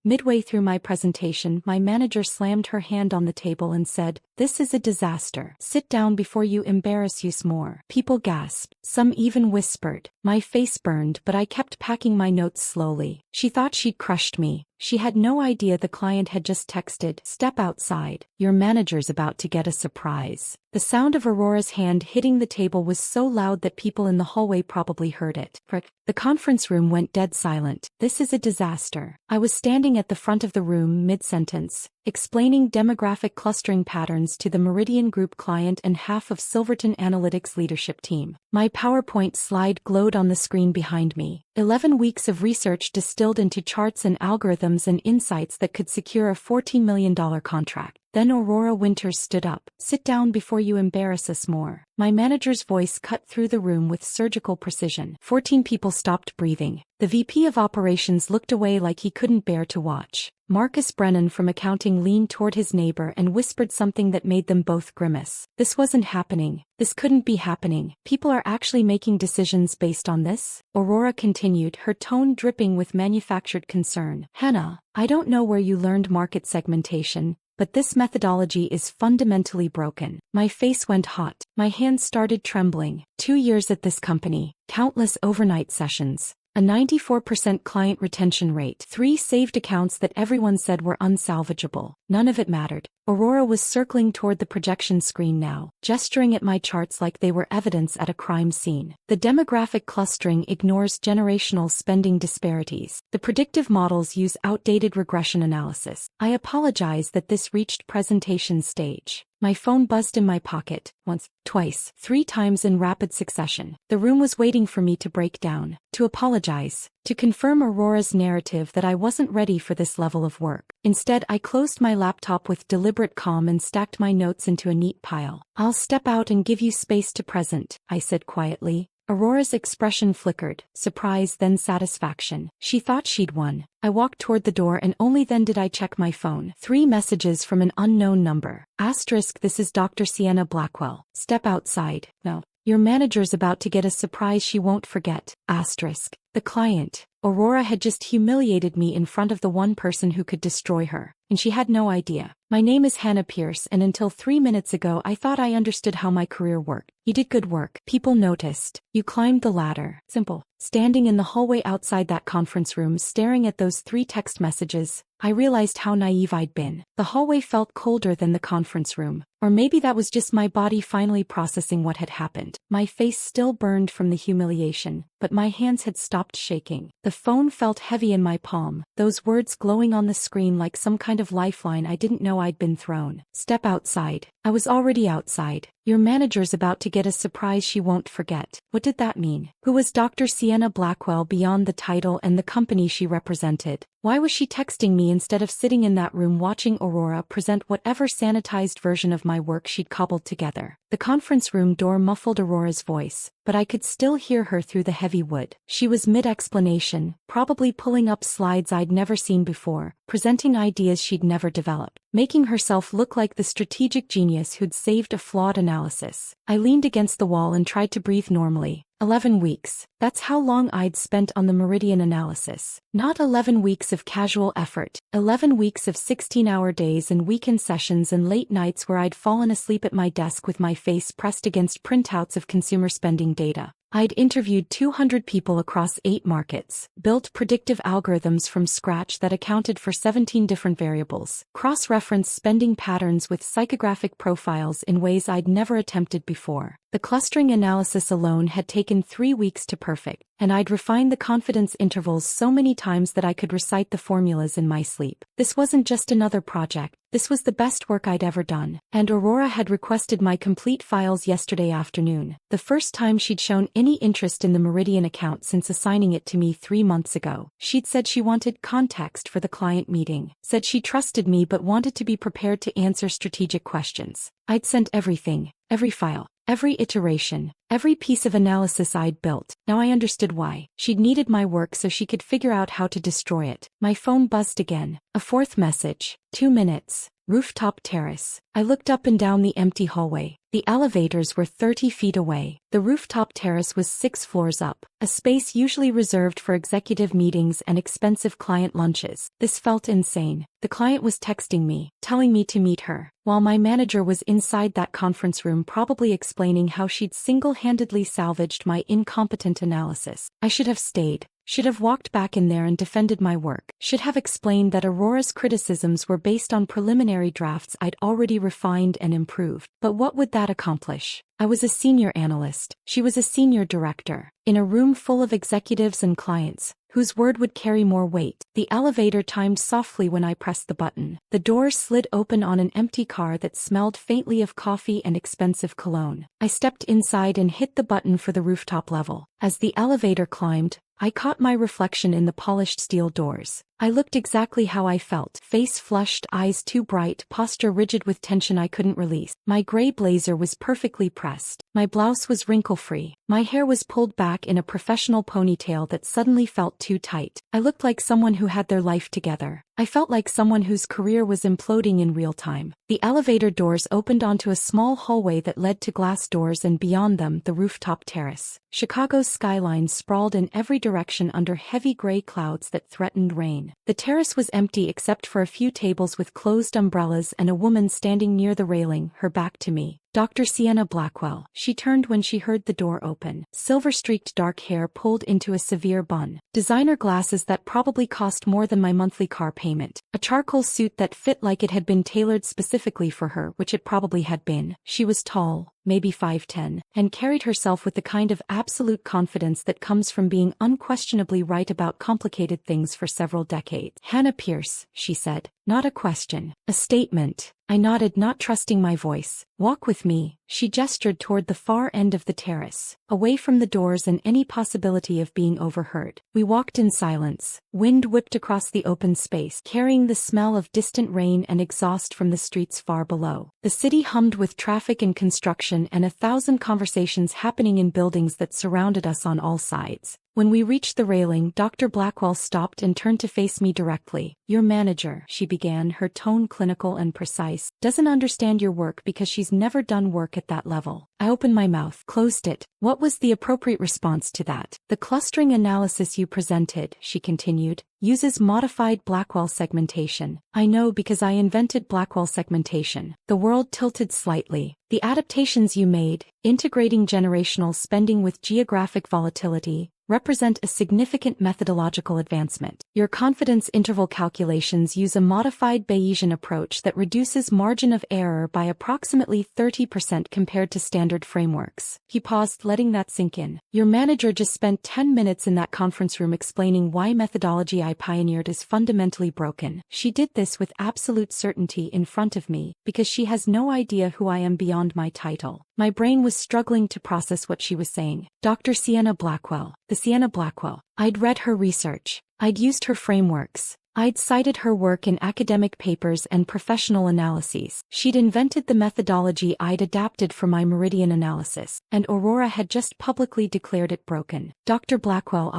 Midway through my presentation, my manager slammed her hand on the table and said, "This is a disaster. Sit down before you embarrass us more." People gasped. Some even whispered. My face burned, but I kept packing my notes slowly. She thought she'd crushed me. She had no idea the client had just texted, "Step outside. Your manager's about to get a surprise." The sound of Aurora's hand hitting the table was so loud that people in the hallway probably heard it. The conference room went dead silent. "This is a disaster." I was standing at the front of the room mid-sentence, explaining demographic clustering patterns to the Meridian Group client and half of Silverton Analytics leadership team. My PowerPoint slide glowed on the screen behind me. 11 weeks of research distilled into charts and algorithms and insights that could secure a $14 million contract. Then Aurora Winters stood up. "Sit down before you embarrass us more." My manager's voice cut through the room with surgical precision. 14 people stopped breathing. The VP of operations looked away like he couldn't bear to watch. Marcus Brennan from accounting leaned toward his neighbor and whispered something that made them both grimace. This wasn't happening. This couldn't be happening. People are actually making decisions based on this? Aurora continued, her tone dripping with manufactured concern. "Hannah, I don't know where you learned market segmentation, but this methodology is fundamentally broken." My face went hot. My hands started trembling. 2 years at this company, countless overnight sessions, a 94% client retention rate, 3 saved accounts that everyone said were unsalvageable. None of it mattered. Aurora was circling toward the projection screen now, gesturing at my charts like they were evidence at a crime scene. The demographic clustering ignores generational spending disparities. The predictive models use outdated regression analysis. I apologize that this reached presentation stage. My phone buzzed in my pocket, once, twice, 3 times in rapid succession. The room was waiting for me to break down, to apologize, to confirm Aurora's narrative that I wasn't ready for this level of work. Instead, I closed my laptop with deliberate calm and stacked my notes into a neat pile. "I'll step out and give you space to present," I said quietly. Aurora's expression flickered, surprise then satisfaction. She thought she'd won. I walked toward the door and only then did I check my phone. 3 messages from an unknown number. Asterisk, "This is Dr. Sienna Blackwell. Step outside. No. Your manager's about to get a surprise she won't forget." Asterisk. The client. Aurora had just humiliated me in front of the one person who could destroy her, and she had no idea. "My name is Hannah Pierce, and until 3 minutes ago I thought I understood how my career worked. You did good work. People noticed. You climbed the ladder." Simple. Standing in the hallway outside that conference room staring at those 3 text messages, I realized how naive I'd been. The hallway felt colder than the conference room. Or maybe that was just my body finally processing what had happened. My face still burned from the humiliation, but my hands had stopped shaking. The phone felt heavy in my palm, those words glowing on the screen like some kind of lifeline I didn't know I'd been thrown. "Step outside." I was already outside. "Your manager's about to get a surprise she won't forget." What did that mean? Who was Dr. Sienna Blackwell beyond the title and the company she represented? Why was she texting me instead of sitting in that room watching Aurora present whatever sanitized version of my work she'd cobbled together? The conference room door muffled Aurora's voice, but I could still hear her through the heavy wood. She was mid-explanation, probably pulling up slides I'd never seen before, presenting ideas she'd never developed, making herself look like the strategic genius who'd saved a flawed analysis. I leaned against the wall and tried to breathe normally. 11 weeks. That's how long I'd spent on the Meridian analysis. Not 11 weeks of casual effort, 11 weeks of 16-hour days and weekend sessions and late nights where I'd fallen asleep at my desk with my face pressed against printouts of consumer spending data. I'd interviewed 200 people across 8 markets, built predictive algorithms from scratch that accounted for 17 different variables, cross-referenced spending patterns with psychographic profiles in ways I'd never attempted before. The clustering analysis alone had taken 3 weeks to perfect, and I'd refined the confidence intervals so many times that I could recite the formulas in my sleep. This wasn't just another project. This was the best work I'd ever done. And Aurora had requested my complete files yesterday afternoon, the first time she'd shown any interest in the Meridian account since assigning it to me 3 months ago. She'd said she wanted context for the client meeting, said she trusted me but wanted to be prepared to answer strategic questions. I'd sent everything, every file, every iteration, every piece of analysis I'd built. Now I understood why. She'd needed my work so she could figure out how to destroy it. My phone buzzed again. A 4th message. 2 minutes. Rooftop terrace. I looked up and down the empty hallway. The elevators were 30 feet away. The rooftop terrace was 6 floors up, a space usually reserved for executive meetings and expensive client lunches. This felt insane. The client was texting me, telling me to meet her, while my manager was inside that conference room probably explaining how she'd single-handedly salvaged my incompetent analysis. I should have stayed. Should have walked back in there and defended my work. Should have explained that Aurora's criticisms were based on preliminary drafts I'd already refined and improved. But what would that accomplish? I was a senior analyst. She was a senior director. In a room full of executives and clients, whose word would carry more weight. The elevator timed softly when I pressed the button. The door slid open on an empty car that smelled faintly of coffee and expensive cologne. I stepped inside and hit the button for the rooftop level. As the elevator climbed, I caught my reflection in the polished steel doors. I looked exactly how I felt. Face flushed, eyes too bright, posture rigid with tension I couldn't release. My gray blazer was perfectly pressed. My blouse was wrinkle-free. My hair was pulled back in a professional ponytail that suddenly felt too tight. I looked like someone who had their life together. I felt like someone whose career was imploding in real time. The elevator doors opened onto a small hallway that led to glass doors and beyond them the rooftop terrace. Chicago's skyline sprawled in every direction under heavy gray clouds that threatened rain. The terrace was empty except for a few tables with closed umbrellas and a woman standing near the railing, her back to me. Dr. Sienna Blackwell. She turned when she heard the door open. Silver-streaked dark hair pulled into a severe bun. Designer glasses that probably cost more than my monthly car payment. A charcoal suit that fit like it had been tailored specifically for her, which it probably had been. She was tall, maybe 5'10", and carried herself with the kind of absolute confidence that comes from being unquestionably right about complicated things for several decades. "Hannah Pierce," she said. Not a question. A statement. I nodded, not trusting my voice. "Walk with me." She gestured toward the far end of the terrace, away from the doors and any possibility of being overheard. We walked in silence. Wind whipped across the open space, carrying the smell of distant rain and exhaust from the streets far below. The city hummed with traffic and construction and 1,000 conversations happening in buildings that surrounded us on all sides. When we reached the railing, Dr. Blackwell stopped and turned to face me directly. "Your manager," she began, her tone clinical and precise, "doesn't understand your work because she's never done work at that level." I opened my mouth, closed it. What was the appropriate response to that? "The clustering analysis you presented," she continued, "uses modified Blackwell segmentation. I know because I invented Blackwell segmentation." The world tilted slightly. "The adaptations you made, integrating generational spending with geographic volatility, represent a significant methodological advancement. Your confidence interval calculations use a modified Bayesian approach that reduces margin of error by approximately 30% compared to standard frameworks." He paused, letting that sink in. "Your manager just spent 10 minutes in that conference room explaining why methodology I pioneered is fundamentally broken. She did this with absolute certainty in front of me, because she has no idea who I am beyond my title." My brain was struggling to process what she was saying. Dr. Sienna Blackwell. The Sienna Blackwell. I'd read her research. I'd used her frameworks. I'd cited her work in academic papers and professional analyses. She'd invented the methodology I'd adapted for my meridian analysis, and Aurora had just publicly declared it broken. "Dr. Blackwell,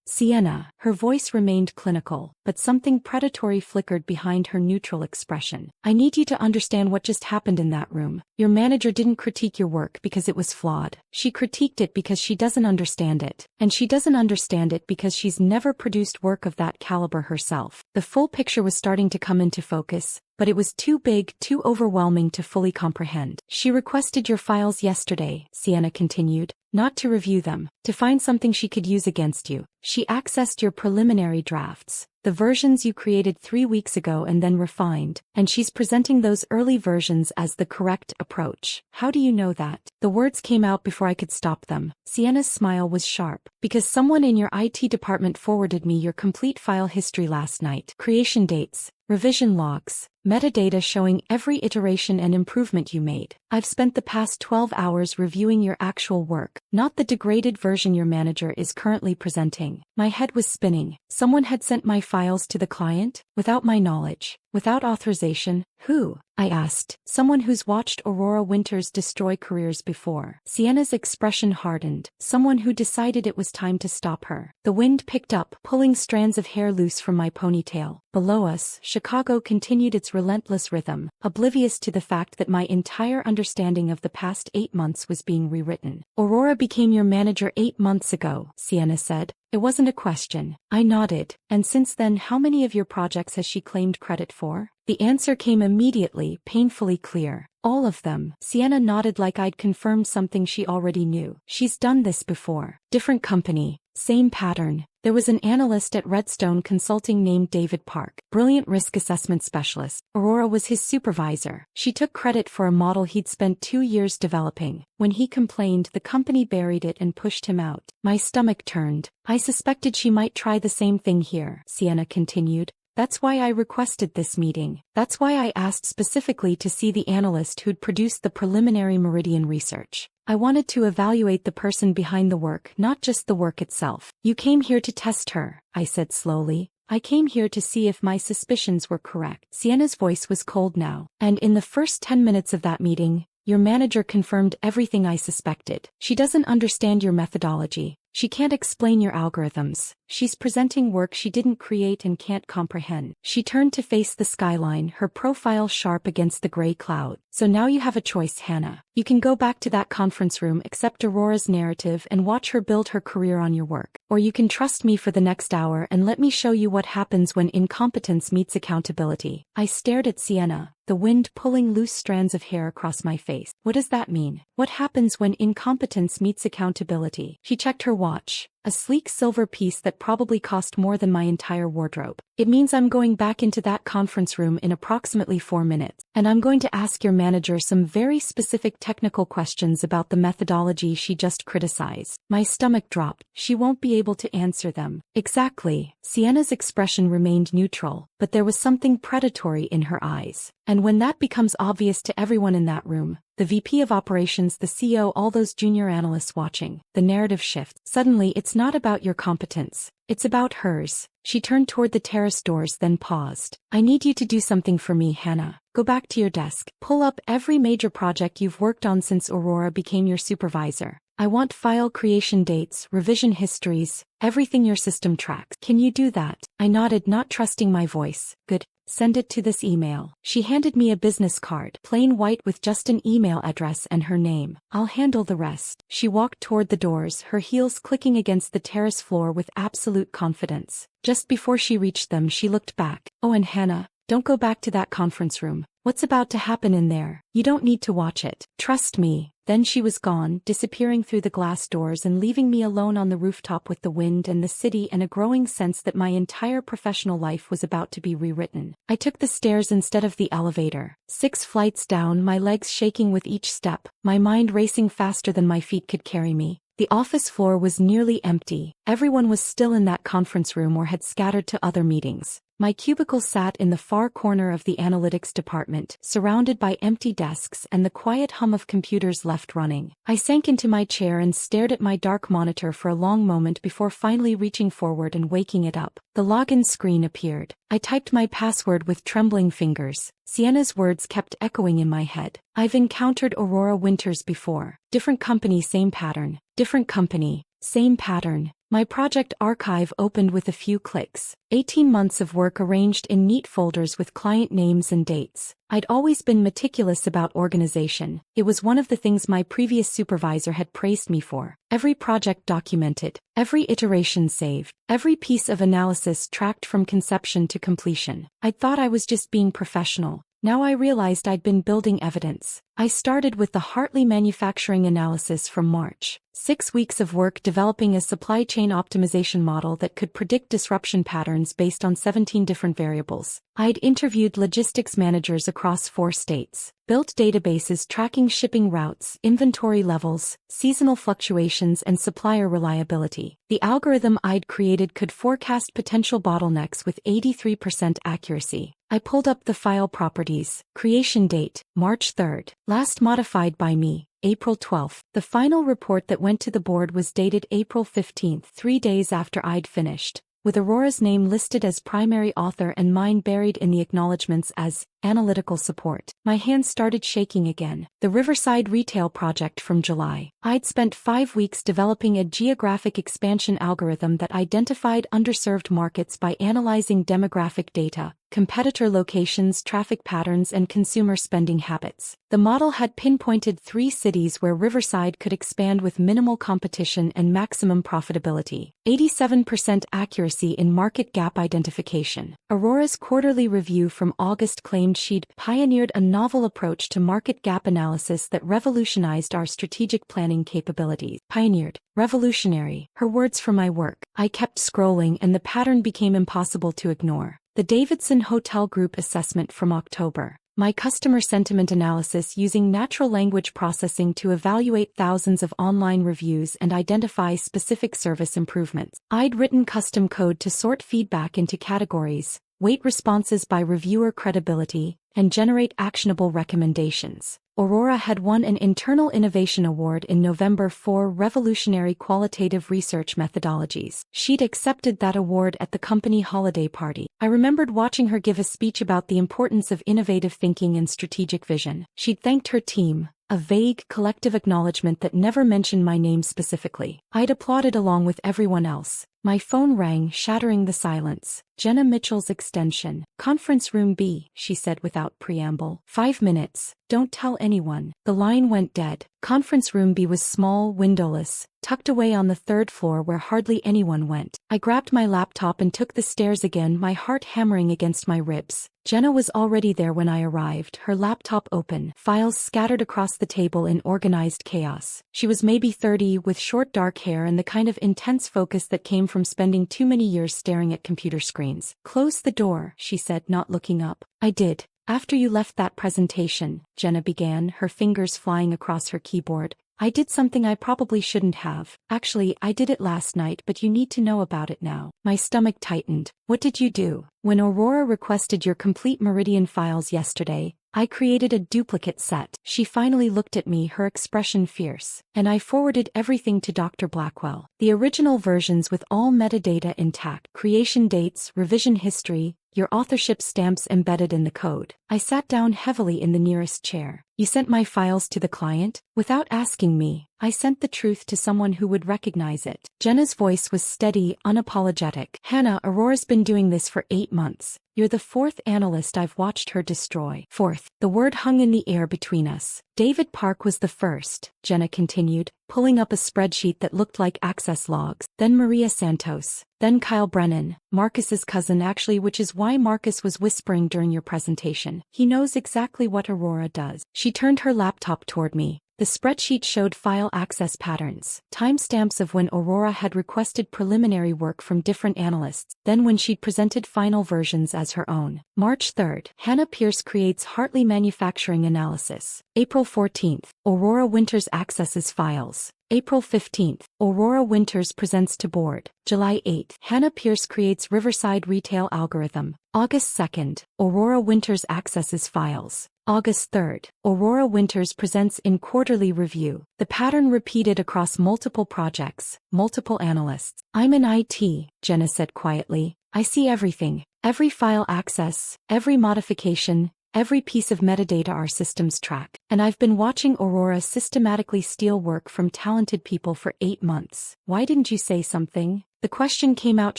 Sienna." Her voice remained clinical, but something predatory flickered behind her neutral expression. "I need you to understand what just happened in that room. Your manager didn't critique your work because it was flawed. She critiqued it because she doesn't understand it. And she doesn't understand it because she's never produced work of that caliber herself." The full picture was starting to come into focus, but it was too big, too overwhelming to fully comprehend. "She requested your files yesterday," Sienna continued, "not to review them, to find something she could use against you. She accessed your preliminary drafts, the versions you created 3 weeks ago and then refined, and she's presenting those early versions as the correct approach." "How do you know that?" The words came out before I could stop them. Sienna's smile was sharp. "Because someone in your IT department forwarded me your complete file history last night. Creation dates, revision logs, metadata showing every iteration and improvement you made. I've spent the past 12 hours reviewing your actual work, not the degraded version your manager is currently presenting." My head was spinning. Someone had sent my files to the client, without my knowledge, without authorization. "Who?" I asked. "Someone who's watched Aurora Winters destroy careers before." Sienna's expression hardened. "Someone who decided it was time to stop her." The wind picked up, pulling strands of hair loose from my ponytail. Below us, Chicago continued its its relentless rhythm, oblivious to the fact that my entire understanding of the past 8 months was being rewritten. Aurora became your manager 8 months ago, Sienna said. It wasn't a question. I nodded. And since then, how many of your projects has she claimed credit for? The answer came immediately, painfully clear. All of them. Sienna nodded like I'd confirmed something she already knew. She's done this before. Different company. Same pattern. There was an analyst at Redstone Consulting named David Park, brilliant risk assessment specialist. Aurora was his supervisor. She took credit for a model he'd spent 2 years developing. When he complained, the company buried it and pushed him out. My stomach turned. I suspected she might try the same thing here, Sienna continued. That's why I requested this meeting. That's why I asked specifically to see the analyst who'd produced the preliminary Meridian research. I wanted to evaluate the person behind the work, not just the work itself. You came here to test her, I said slowly. I came here to see if my suspicions were correct. Sienna's voice was cold now. And in the first 10 minutes of that meeting, your manager confirmed everything I suspected. She doesn't understand your methodology. She can't explain your algorithms. She's presenting work she didn't create and can't comprehend. She turned to face the skyline, her profile sharp against the gray cloud. So now you have a choice, Hannah. You can go back to that conference room, accept Aurora's narrative, and watch her build her career on your work. Or you can trust me for the next hour and let me show you what happens when incompetence meets accountability. I stared at Sienna, the wind pulling loose strands of hair across my face. What does that mean? What happens when incompetence meets accountability? She checked her watch. A sleek silver piece that probably cost more than my entire wardrobe. It means I'm going back into that conference room in approximately 4 minutes, and I'm going to ask your manager some very specific technical questions about the methodology she just criticized. My stomach dropped. She won't be able to answer them. Exactly. Sienna's expression remained neutral, but there was something predatory in her eyes. And when that becomes obvious to everyone in that room, the VP of operations, the CEO, all those junior analysts watching, the narrative shifts. Suddenly, it's not about your competence. It's about hers. She turned toward the terrace doors, then paused. I need you to do something for me, Hannah. Go back to your desk. Pull up every major project you've worked on since Aurora became your supervisor. I want file creation dates, revision histories, everything your system tracks. Can you do that? I nodded, not trusting my voice. Good. Send it to this email. She handed me a business card, plain white with just an email address and her name. I'll handle the rest. She walked toward the doors, her heels clicking against the terrace floor with absolute confidence. Just before she reached them, she looked back. Oh, and Hannah, don't go back to that conference room. What's about to happen in there? You don't need to watch it. Trust me. Then she was gone, disappearing through the glass doors and leaving me alone on the rooftop with the wind and the city and a growing sense that my entire professional life was about to be rewritten. I took the stairs instead of the elevator. 6 flights down, my legs shaking with each step, my mind racing faster than my feet could carry me. The office floor was nearly empty. Everyone was still in that conference room or had scattered to other meetings. My cubicle sat in the far corner of the analytics department, surrounded by empty desks and the quiet hum of computers left running. I sank into my chair and stared at my dark monitor for a long moment before finally reaching forward and waking it up. The login screen appeared. I typed my password with trembling fingers. Sienna's words kept echoing in my head. I've encountered Aurora Winters before. Different company, same pattern. Different company, same pattern. My project archive opened with a few clicks. 18 months of work arranged in neat folders with client names and dates. I'd always been meticulous about organization. It was one of the things my previous supervisor had praised me for. Every project documented, every iteration saved, every piece of analysis tracked from conception to completion. I thought I was just being professional. Now I realized I'd been building evidence. I started with the Hartley manufacturing analysis from March. 6 weeks of work developing a supply chain optimization model that could predict disruption patterns based on 17 different variables. I'd interviewed logistics managers across 4 states, built databases tracking shipping routes, inventory levels, seasonal fluctuations, and supplier reliability. The algorithm I'd created could forecast potential bottlenecks with 83% accuracy. I pulled up the file properties. Creation date, March 3rd. Last modified by me, April 12th. The final report that went to the board was dated April 15th, 3 days after I'd finished, with Aurora's name listed as primary author and mine buried in the acknowledgments as analytical support. My hands started shaking again. The Riverside retail project from July. I'd spent 5 weeks developing a geographic expansion algorithm that identified underserved markets by analyzing demographic data, competitor locations, traffic patterns, and consumer spending habits. The model had pinpointed 3 cities where Riverside could expand with minimal competition and maximum profitability. 87% accuracy in market gap identification. Aurora's quarterly review from August claimed she'd pioneered a novel approach to market gap analysis that revolutionized our strategic planning capabilities. Pioneered. Revolutionary. Her words for my work. I kept scrolling and the pattern became impossible to ignore. The Davidson Hotel Group assessment from October. My customer sentiment analysis using natural language processing to evaluate thousands of online reviews and identify specific service improvements. I'd written custom code to sort feedback into categories, weight responses by reviewer credibility, and generate actionable recommendations. Aurora had won an Internal Innovation Award in November for revolutionary qualitative research methodologies. She'd accepted that award at the company holiday party. I remembered watching her give a speech about the importance of innovative thinking and strategic vision. She'd thanked her team, a vague, collective acknowledgement that never mentioned my name specifically. I'd applauded along with everyone else. My phone rang, shattering the silence. Jenna Mitchell's extension. Conference room B, she said without preamble. 5 minutes. Don't tell anyone. The line went dead. Conference room B was small, windowless, tucked away on the 3rd floor where hardly anyone went. I grabbed my laptop and took the stairs again, my heart hammering against my ribs. Jenna was already there when I arrived, her laptop open, files scattered across the table in organized chaos. She was maybe 30, with short dark hair and the kind of intense focus that came from spending too many years staring at computer screens. Close the door, she said, not looking up. I did. After you left that presentation, Jenna began, her fingers flying across her keyboard. I did something I probably shouldn't have. Actually, I did it last night, but you need to know about it now. My stomach tightened. What did you do? When Aurora requested your complete Meridian files yesterday, I created a duplicate set. She finally looked at me, her expression fierce. And I forwarded everything to Dr. Blackwell. The original versions with all metadata intact. Creation dates, revision history, your authorship stamps embedded in the code. I sat down heavily in the nearest chair. You sent my files to the client? Without asking me, I sent the truth to someone who would recognize it. Jenna's voice was steady, unapologetic. Hannah, Aurora's been doing this for 8 months. You're the 4th analyst I've watched her destroy. 4th. The word hung in the air between us. David Park was the first, Jenna continued, pulling up a spreadsheet that looked like access logs. Then Maria Santos. Then Kyle Brennan, Marcus's cousin actually, which is why Marcus was whispering during your presentation. He knows exactly what Aurora does. She turned her laptop toward me. The spreadsheet showed file access patterns, timestamps of when Aurora had requested preliminary work from different analysts, then when she'd presented final versions as her own. March 3rd, Hannah Pierce creates Hartley Manufacturing Analysis. April 14th, Aurora Winters accesses files. April 15th, Aurora Winters presents to board. July 8th, Hannah Pierce creates Riverside Retail Algorithm. August 2nd, Aurora Winters accesses files. August 3rd, Aurora Winters presents in quarterly review. The pattern repeated across multiple projects, multiple analysts. I'm in IT, Jenna said quietly. I see everything. Every file access, every modification, every piece of metadata our systems track. And I've been watching Aurora systematically steal work from talented people for 8 months. Why didn't you say something? The question came out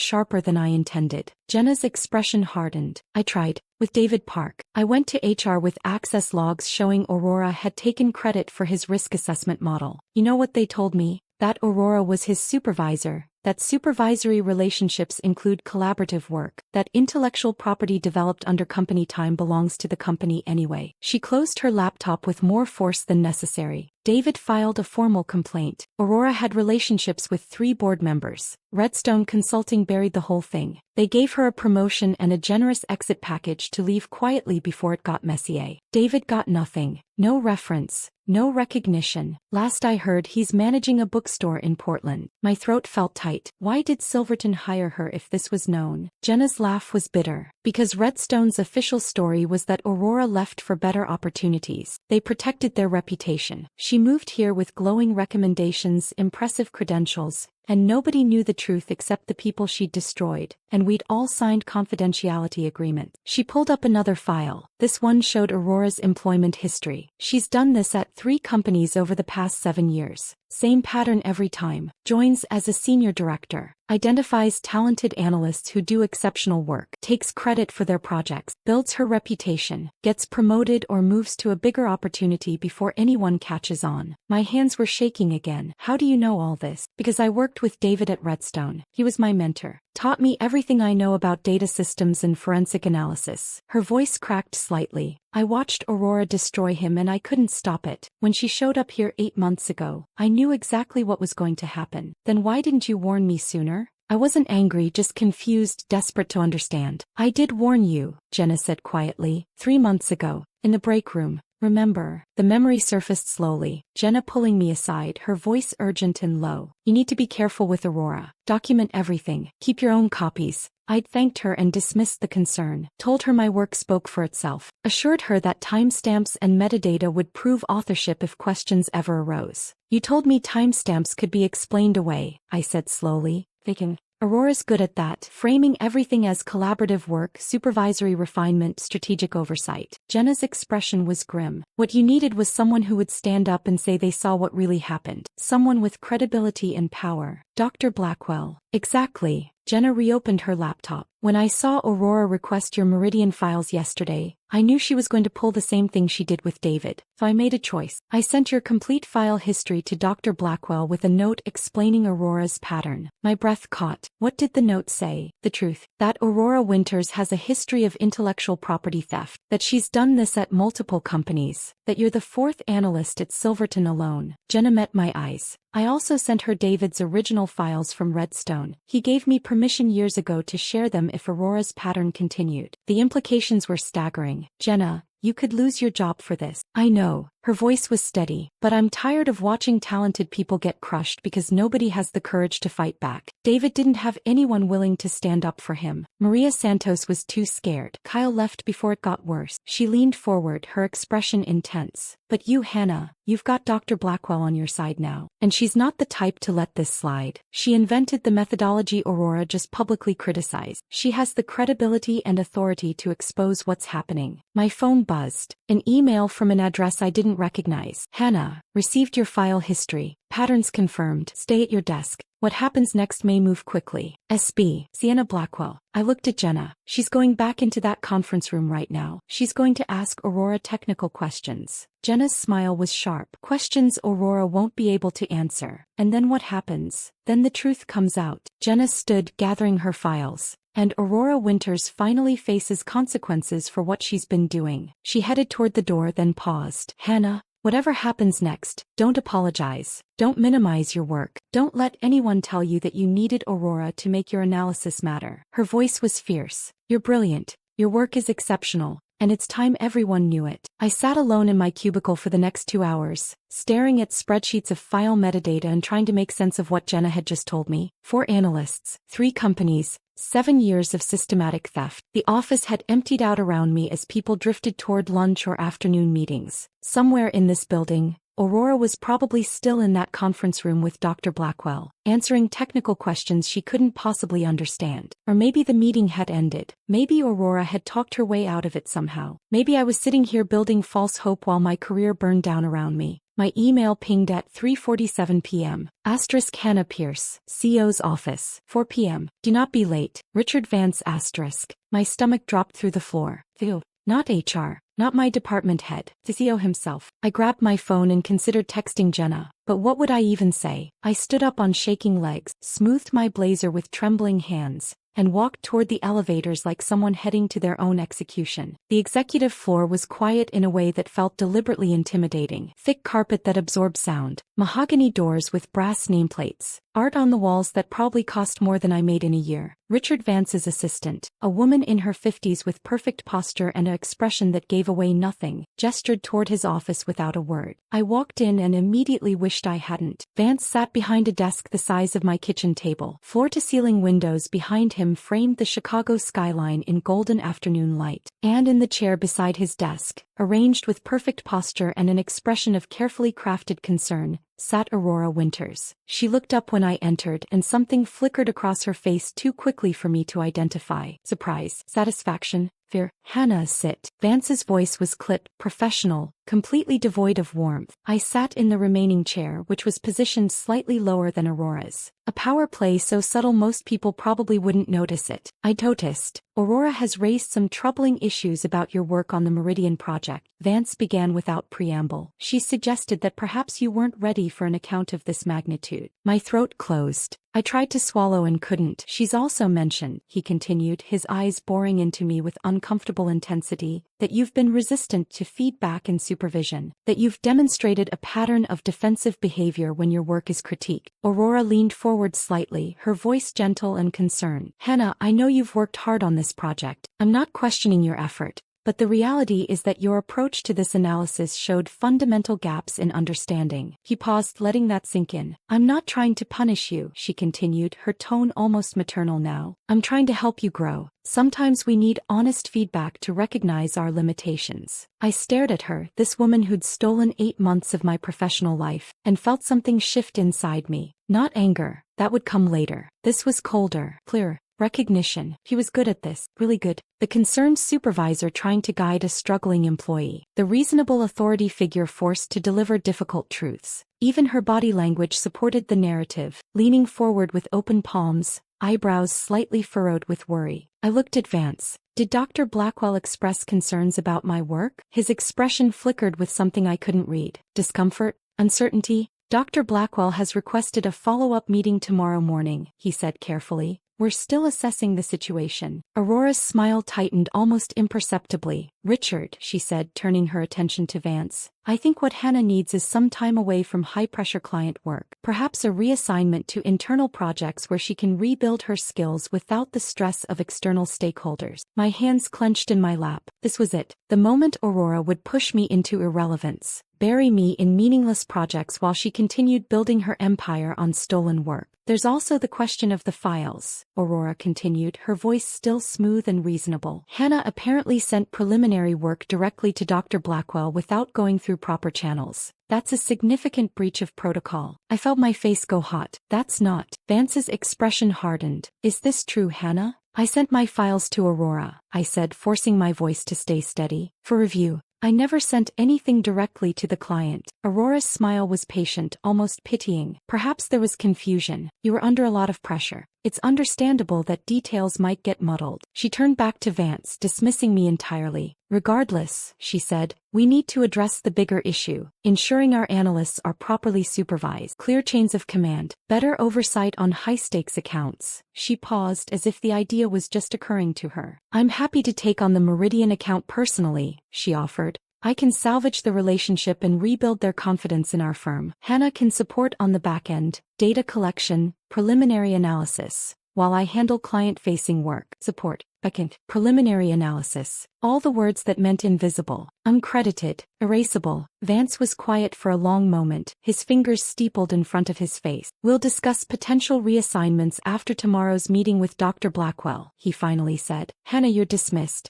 sharper than I intended. Jenna's expression hardened. I tried. With David Park. I went to HR with access logs showing Aurora had taken credit for his risk assessment model. You know what they told me? That Aurora was his supervisor, that supervisory relationships include collaborative work, that intellectual property developed under company time belongs to the company anyway. She closed her laptop with more force than necessary. David filed a formal complaint. Aurora had relationships with 3 board members. Redstone Consulting buried the whole thing. They gave her a promotion and a generous exit package to leave quietly before it got messy. David got nothing. No reference. No recognition. Last I heard, he's managing a bookstore in Portland. My throat felt tight. Why did Silverton hire her if this was known? Jenna's laugh was bitter. Because Redstone's official story was that Aurora left for better opportunities. They protected their reputation. She moved here with glowing recommendations, impressive credentials, and nobody knew the truth except the people she'd destroyed, and we'd all signed confidentiality agreements. She pulled up another file. This one showed Aurora's employment history. She's done this at 3 companies over the past 7 years. Same pattern every time. Joins as a senior director. Identifies talented analysts who do exceptional work. Takes credit for their projects. Builds her reputation. Gets promoted or moves to a bigger opportunity before anyone catches on. My hands were shaking again. How do you know all this? Because I worked with David at Redstone. He was my mentor. Taught me everything I know about data systems and forensic analysis. Her voice cracked slightly. I watched Aurora destroy him and I couldn't stop it. When she showed up here 8 months ago, I knew exactly what was going to happen. Then why didn't you warn me sooner? I wasn't angry, just confused, desperate to understand. I did warn you, Jenna said quietly, 3 months ago, in the break room. Remember? The memory surfaced slowly, Jenna pulling me aside, her voice urgent and low. You need to be careful with Aurora. Document everything. Keep your own copies. I'd thanked her and dismissed the concern. Told her my work spoke for itself. Assured her that timestamps and metadata would prove authorship if questions ever arose. You told me timestamps could be explained away, I said slowly, thinking. Aurora's good at that, framing everything as collaborative work, supervisory refinement, strategic oversight. Jenna's expression was grim. What you needed was someone who would stand up and say they saw what really happened. Someone with credibility and power. Dr. Blackwell. Exactly. Jenna reopened her laptop. When I saw Aurora request your Meridian files yesterday, I knew she was going to pull the same thing she did with David. So I made a choice. I sent your complete file history to Dr. Blackwell with a note explaining Aurora's pattern. My breath caught. What did the note say? The truth. That Aurora Winters has a history of intellectual property theft. That she's done this at multiple companies. That you're the 4th analyst at Silverton alone. Jenna met my eyes. I also sent her David's original files from Redstone. He gave me permission years ago to share them if Aurora's pattern continued. The implications were staggering. Jenna, you could lose your job for this. I know. Her voice was steady, but I'm tired of watching talented people get crushed because nobody has the courage to fight back. David didn't have anyone willing to stand up for him. Maria Santos was too scared. Kyle left before it got worse. She leaned forward, her expression intense. But you, Hannah, you've got Dr. Blackwell on your side now. And she's not the type to let this slide. She invented the methodology Aurora just publicly criticized. She has the credibility and authority to expose what's happening. My phone buzzed. An email from an address I didn't recognize. Hannah, received your file history. Patterns confirmed. Stay at your desk. What happens next may move quickly. SB. Sienna Blackwell. I looked at Jenna. She's going back into that conference room right now. She's going to ask Aurora technical questions. Jenna's smile was sharp. Questions Aurora won't be able to answer. And then what happens? Then the truth comes out. Jenna stood, gathering her files. And Aurora Winters finally faces consequences for what she's been doing. She headed toward the door, then paused. Hannah, whatever happens next, don't apologize. Don't minimize your work. Don't let anyone tell you that you needed Aurora to make your analysis matter. Her voice was fierce. You're brilliant. Your work is exceptional. And it's time everyone knew it. I sat alone in my cubicle for the next 2 hours, staring at spreadsheets of file metadata and trying to make sense of what Jenna had just told me. 4 analysts, 3 companies, 7 years of systematic theft. The office had emptied out around me as people drifted toward lunch or afternoon meetings. Somewhere in this building, Aurora was probably still in that conference room with Dr. Blackwell, answering technical questions she couldn't possibly understand. Or maybe the meeting had ended. Maybe Aurora had talked her way out of it somehow. Maybe I was sitting here building false hope while my career burned down around me. My email pinged at 3:47 p.m. Asterisk Hannah Pierce, CEO's office. 4 p.m. Do not be late. Richard Vance asterisk. My stomach dropped through the floor. Phew. Not HR. Not my department head. The CEO himself. I grabbed my phone and considered texting Jenna. But what would I even say? I stood up on shaking legs, smoothed my blazer with trembling hands, and walked toward the elevators like someone heading to their own execution. The executive floor was quiet in a way that felt deliberately intimidating. Thick carpet that absorbed sound, mahogany doors with brass nameplates, art on the walls that probably cost more than I made in a year. Richard Vance's assistant, a woman in her 50s with perfect posture and an expression that gave gave away nothing, gestured toward his office without a word. I walked in and immediately wished I hadn't. Vance sat behind a desk the size of my kitchen table. Floor-to-ceiling windows behind him framed the Chicago skyline in golden afternoon light. And in the chair beside his desk, arranged with perfect posture and an expression of carefully crafted concern, sat Aurora Winters. She looked up when I entered and something flickered across her face too quickly for me to identify. Surprise, satisfaction, fear. Hannah, sit. Vance's voice was clipped, professional, completely devoid of warmth. I sat in the remaining chair, which was positioned slightly lower than Aurora's. A power play so subtle most people probably wouldn't notice it. I noticed. Aurora has raised some troubling issues about your work on the Meridian project. Vance began without preamble. She suggested that perhaps you weren't ready for an account of this magnitude. My throat closed. I tried to swallow and couldn't. She's also mentioned, he continued, his eyes boring into me with uncomfortable intensity, that you've been resistant to feedback and supervision, that you've demonstrated a pattern of defensive behavior when your work is critiqued. Aurora leaned forward slightly, her voice gentle and concerned. Hannah, I know you've worked hard on this project. I'm not questioning your effort. But the reality is that your approach to this analysis showed fundamental gaps in understanding. He paused, letting that sink in. I'm not trying to punish you, she continued, her tone almost maternal now. I'm trying to help you grow. Sometimes we need honest feedback to recognize our limitations. I stared at her, this woman who'd stolen 8 months of my professional life, and felt something shift inside me. Not anger, that would come later. This was colder, clearer. Recognition. He was good at this, really good. The concerned supervisor trying to guide a struggling employee. The reasonable authority figure forced to deliver difficult truths. Even her body language supported the narrative, leaning forward with open palms, eyebrows slightly furrowed with worry. I looked at Vance. Did Dr. Blackwell express concerns about my work? His expression flickered with something I couldn't read. Discomfort? Uncertainty? Dr. Blackwell has requested a follow-up meeting tomorrow morning, he said carefully. We're still assessing the situation. Aurora's smile tightened almost imperceptibly. Richard, she said, turning her attention to Vance. I think what Hannah needs is some time away from high-pressure client work. Perhaps a reassignment to internal projects where she can rebuild her skills without the stress of external stakeholders. My hands clenched in my lap. This was it. The moment Aurora would push me into irrelevance. Bury me in meaningless projects while she continued building her empire on stolen work. There's also the question of the files, Aurora continued, her voice still smooth and reasonable. Hannah apparently sent preliminary work directly to Dr. Blackwell without going through proper channels. That's a significant breach of protocol. I felt my face go hot. That's not. Vance's expression hardened. Is this true, Hannah? I sent my files to Aurora, I said, forcing my voice to stay steady. For review. I never sent anything directly to the client. Aurora's smile was patient, almost pitying. Perhaps there was confusion. You were under a lot of pressure. It's understandable that details might get muddled. She turned back to Vance, dismissing me entirely. Regardless, she said, we need to address the bigger issue, ensuring our analysts are properly supervised. Clear chains of command, better oversight on high-stakes accounts. She paused as if the idea was just occurring to her. I'm happy to take on the Meridian account personally, she offered. I can salvage the relationship and rebuild their confidence in our firm. Hannah can support on the back end, data collection, preliminary analysis, while I handle client-facing work. Support, backend, preliminary analysis. All the words that meant invisible, uncredited, erasable. Vance was quiet for a long moment, his fingers steepled in front of his face. We'll discuss potential reassignments after tomorrow's meeting with Dr. Blackwell, he finally said. Hannah, you're dismissed.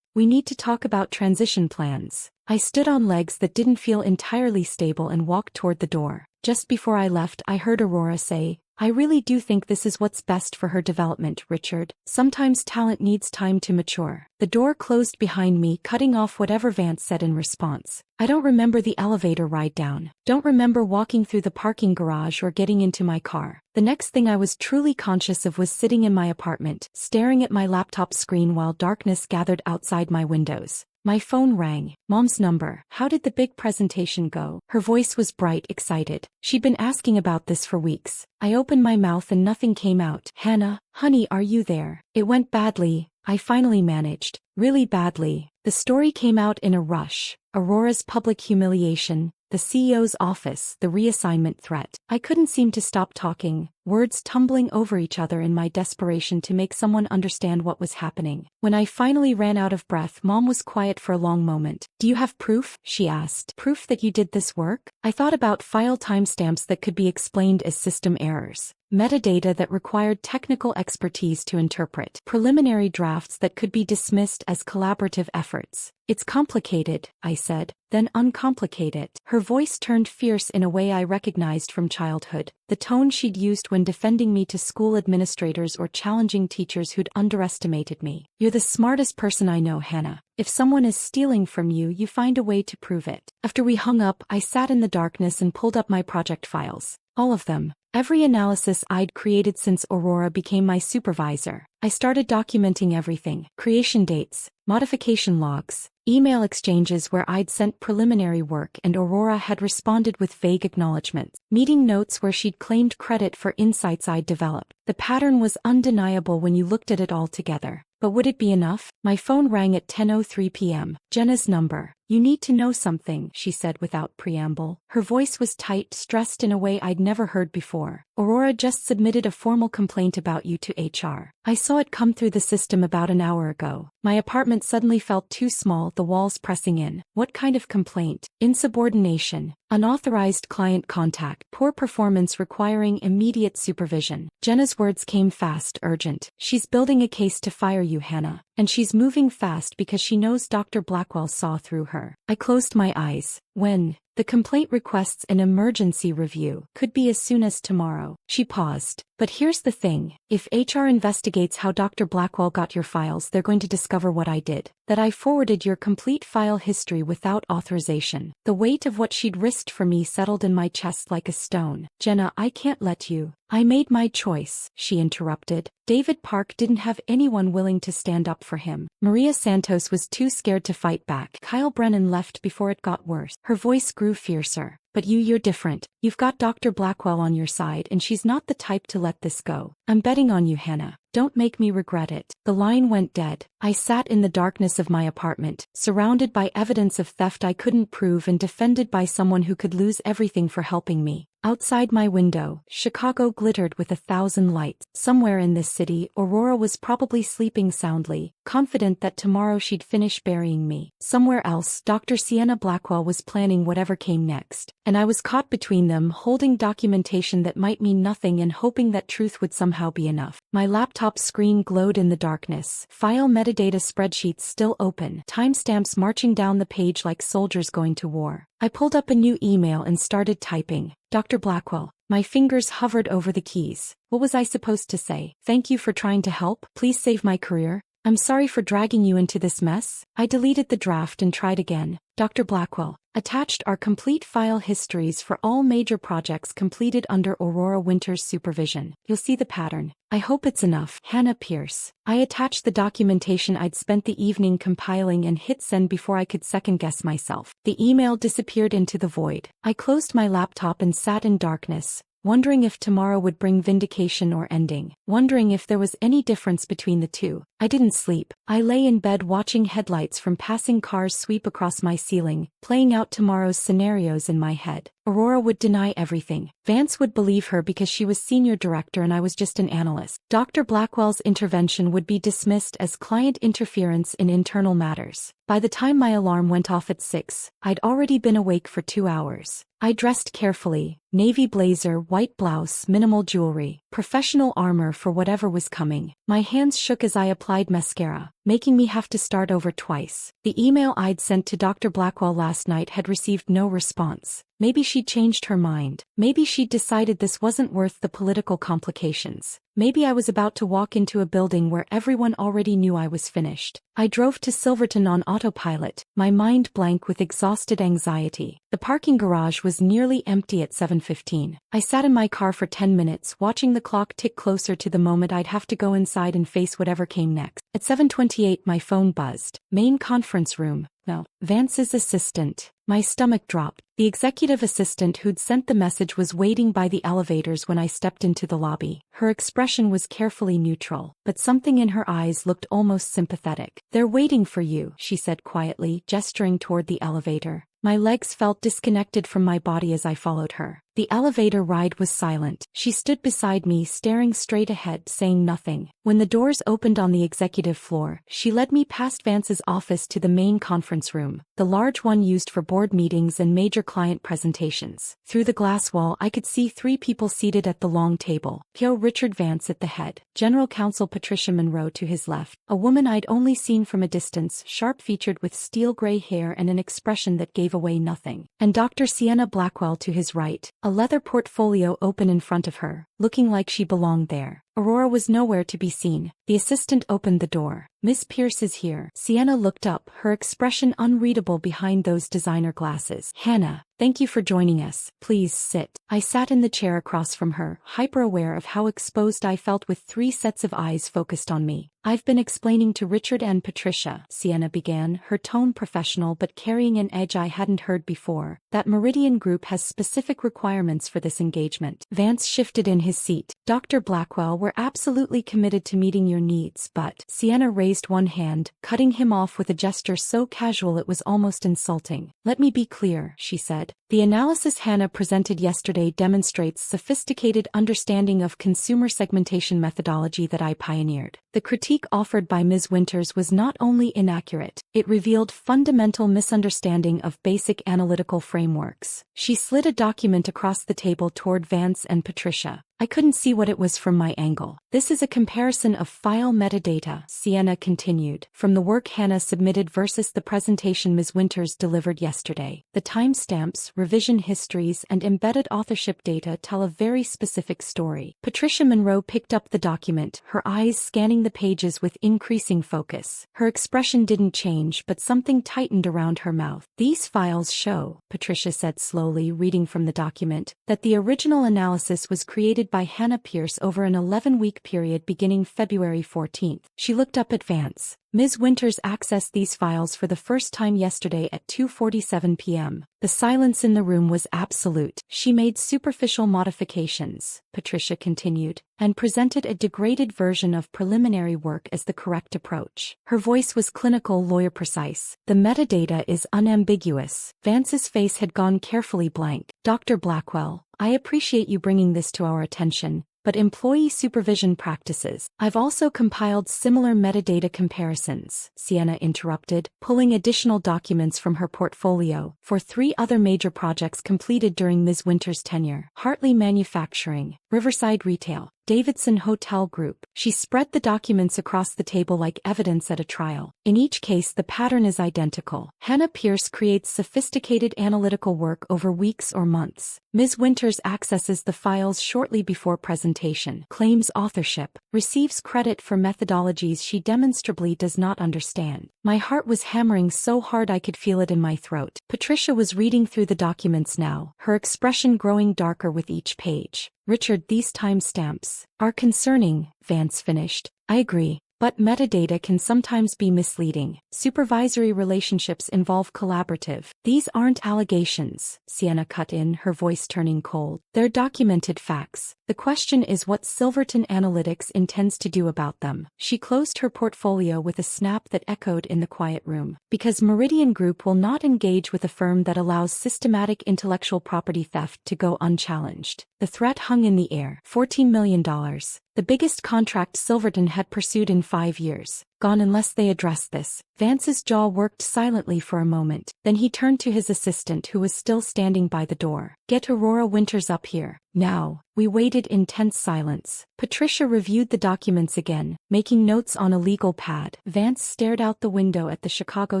We need to talk about transition plans. I stood on legs that didn't feel entirely stable and walked toward the door. Just before I left, I heard Aurora say, I really do think this is what's best for her development, Richard. Sometimes talent needs time to mature. The door closed behind me, cutting off whatever Vance said in response. I don't remember the elevator ride down. Don't remember walking through the parking garage or getting into my car. The next thing I was truly conscious of was sitting in my apartment, staring at my laptop screen while darkness gathered outside my windows. My phone rang. Mom's number. How did the big presentation go? Her voice was bright, excited. She'd been asking about this for weeks. I opened my mouth and nothing came out. Hannah, honey, are you there? It went badly. I finally managed. Really badly. The story came out in a rush. Aurora's public humiliation, the CEO's office, the reassignment threat. I couldn't seem to stop talking, words tumbling over each other in my desperation to make someone understand what was happening. When I finally ran out of breath, Mom was quiet for a long moment. "Do you have proof?" she asked. "Proof that you did this work?" I thought about file timestamps that could be explained as system errors, metadata that required technical expertise to interpret, preliminary drafts that could be dismissed as collaborative efforts. "It's complicated," I said, "then uncomplicate it." Her voice turned fierce in a way I recognized from childhood, the tone she'd used when defending me to school administrators or challenging teachers who'd underestimated me. "You're the smartest person I know, Hannah. If someone is stealing from you, you find a way to prove it." After we hung up, I sat in the darkness and pulled up my project files. All of them. Every analysis I'd created since Aurora became my supervisor. I started documenting everything: creation dates, modification logs, email exchanges where I'd sent preliminary work and Aurora had responded with vague acknowledgments, meeting notes where she'd claimed credit for insights I'd developed. The pattern was undeniable when you looked at it all together. But would it be enough? My phone rang at 10:03 p.m. Jenna's number. "You need to know something," she said without preamble. Her voice was tight, stressed in a way I'd never heard before. "Aurora just submitted a formal complaint about you to HR. I saw it come through the system about an hour ago." My apartment suddenly felt too small, the walls pressing in. "What kind of complaint?" "Insubordination, unauthorized client contact, poor performance requiring immediate supervision." Jenna's words came fast, urgent. "She's building a case to fire you, Hannah. And she's moving fast because she knows Dr. Blackwell saw through her." I closed my eyes. "When?" "The complaint requests an emergency review. Could be as soon as tomorrow." She paused. "But here's the thing. If HR investigates how Dr. Blackwell got your files, they're going to discover what I did. That I forwarded your complete file history without authorization." The weight of what she'd risked for me settled in my chest like a stone. "Jenna, I can't let you." "I made my choice," she interrupted. "David Park didn't have anyone willing to stand up for him. Maria Santos was too scared to fight back. Kyle Brennan left before it got worse." Her voice grew fiercer. "But you're different. You've got Dr. Blackwell on your side and she's not the type to let this go. I'm betting on you, Hannah. Don't make me regret it." The line went dead. I sat in the darkness of my apartment, surrounded by evidence of theft I couldn't prove and defended by someone who could lose everything for helping me. Outside my window, Chicago glittered with 1,000 lights. Somewhere in this city, Aurora was probably sleeping soundly, confident that tomorrow she'd finish burying me. Somewhere else, Dr. Sienna Blackwell was planning whatever came next. And I was caught between them, holding documentation that might mean nothing and hoping that truth would somehow be enough. My laptop screen glowed in the darkness. File metadata spreadsheets still open. Timestamps marching down the page like soldiers going to war. I pulled up a new email and started typing. "Dr. Blackwell." My fingers hovered over the keys. What was I supposed to say? "Thank you for trying to help. Please save my career. I'm sorry for dragging you into this mess." I deleted the draft and tried again. "Dr. Blackwell." Attached are complete file histories for all major projects completed under Aurora Winter's supervision. You'll see the pattern. "I hope it's enough." Hannah Pierce. I attached the documentation I'd spent the evening compiling and hit send before I could second-guess myself. The email disappeared into the void. I closed my laptop and sat in darkness, wondering if tomorrow would bring vindication or ending, wondering if there was any difference between the two. I didn't sleep. I lay in bed watching headlights from passing cars sweep across my ceiling, playing out tomorrow's scenarios in my head. Aurora would deny everything. Vance would believe her because she was senior director and I was just an analyst. Dr. Blackwell's intervention would be dismissed as client interference in internal matters. By the time my alarm went off at 6, I'd already been awake for 2 hours. I dressed carefully, navy blazer, white blouse, minimal jewelry, professional armor for whatever was coming. My hands shook as I applied mascara, making me have to start over twice. The email I'd sent to Dr. Blackwell last night had received no response. Maybe she'd changed her mind. Maybe she'd decided this wasn't worth the political complications. Maybe I was about to walk into a building where everyone already knew I was finished. I drove to Silverton on autopilot, my mind blank with exhausted anxiety. The parking garage was nearly empty at 7:15. I sat in my car for 10 minutes, watching the clock tick closer to the moment I'd have to go inside and face whatever came next. At 7:20 10:28 my phone buzzed. Main conference room. No. Vance's assistant. My stomach dropped. The executive assistant who'd sent the message was waiting by the elevators when I stepped into the lobby. Her expression was carefully neutral, but something in her eyes looked almost sympathetic. "They're waiting for you," she said quietly, gesturing toward the elevator. My legs felt disconnected from my body as I followed her. The elevator ride was silent. She stood beside me, staring straight ahead, saying nothing. When the doors opened on the executive floor, she led me past Vance's office to the main conference room, the large one used for board meetings and major client presentations. Through the glass wall, I could see 3 people seated at the long table. P.O. Richard Vance at the head, General Counsel Patricia Monroe to his left, a woman I'd only seen from a distance, sharp-featured with steel-gray hair and an expression that gave away nothing, and Dr. Sienna Blackwell to his right, a leather portfolio open in front of her, looking like she belonged there. Aurora was nowhere to be seen. The assistant opened the door. "Miss Pierce is here." Sienna looked up, her expression unreadable behind those designer glasses. "Hannah, thank you for joining us. Please sit." I sat in the chair across from her, hyper-aware of how exposed I felt with 3 sets of eyes focused on me. "I've been explaining to Richard and Patricia," Sienna began, her tone professional but carrying an edge I hadn't heard before, "that Meridian Group has specific requirements for this engagement." Vance shifted in his seat. "Dr. Blackwell, we're absolutely committed to meeting your needs, but..." Sienna raised one hand, cutting him off with a gesture so casual it was almost insulting. "Let me be clear," she said. "The analysis Hannah presented yesterday demonstrates sophisticated understanding of consumer segmentation methodology that I pioneered. The critique offered by Ms. Winters was not only inaccurate, it revealed fundamental misunderstanding of basic analytical frameworks." She slid a document across the table toward Vance and Patricia. I couldn't see what it was from my angle. "This is a comparison of file metadata," Sienna continued, "from the work Hannah submitted versus the presentation Ms. Winters delivered yesterday. The timestamps, revision histories, and embedded authorship data tell a very specific story." Patricia Monroe picked up the document, her eyes scanning the pages with increasing focus. Her expression didn't change, but something tightened around her mouth. "These files show," Patricia said slowly, reading from the document, "that the original analysis was created by Hannah Pierce over an 11-week period beginning February 14th. She looked up at Vance. "Ms. Winters accessed these files for the first time yesterday at 2:47 p.m. The silence in the room was absolute. She made superficial modifications," Patricia continued, "and presented a degraded version of preliminary work as the correct approach." Her voice was clinical, lawyer-precise. "The metadata is unambiguous." Vance's face had gone carefully blank. "Dr. Blackwell, I appreciate you bringing this to our attention, but employee supervision practices. I've also compiled similar metadata comparisons," Sienna interrupted, pulling additional documents from her portfolio, "for 3 other major projects completed during Ms. Winters' tenure: Hartley Manufacturing, Riverside Retail, Davidson Hotel Group." She spread the documents across the table like evidence at a trial. "In each case, the pattern is identical. Hannah Pierce creates sophisticated analytical work over weeks or months. Ms. Winters accesses the files shortly before presentation, claims authorship, receives credit for methodologies she demonstrably does not understand." My heart was hammering so hard I could feel it in my throat. Patricia was reading through the documents now, her expression growing darker with each page. "Richard, these timestamps are concerning," Vance finished. "I agree. But metadata can sometimes be misleading. Supervisory relationships involve collaborative." "These aren't allegations," Sienna cut in, her voice turning cold. "They're documented facts. The question is what Silverton Analytics intends to do about them." She closed her portfolio with a snap that echoed in the quiet room. "Because Meridian Group will not engage with a firm that allows systematic intellectual property theft to go unchallenged." The threat hung in the air. $14 million. The biggest contract Silverton had pursued in 5 years. Gone unless they addressed this. Vance's jaw worked silently for a moment. Then he turned to his assistant, who was still standing by the door. "Get Aurora Winters up here. Now." We waited in tense silence. Patricia reviewed the documents again, making notes on a legal pad. Vance stared out the window at the Chicago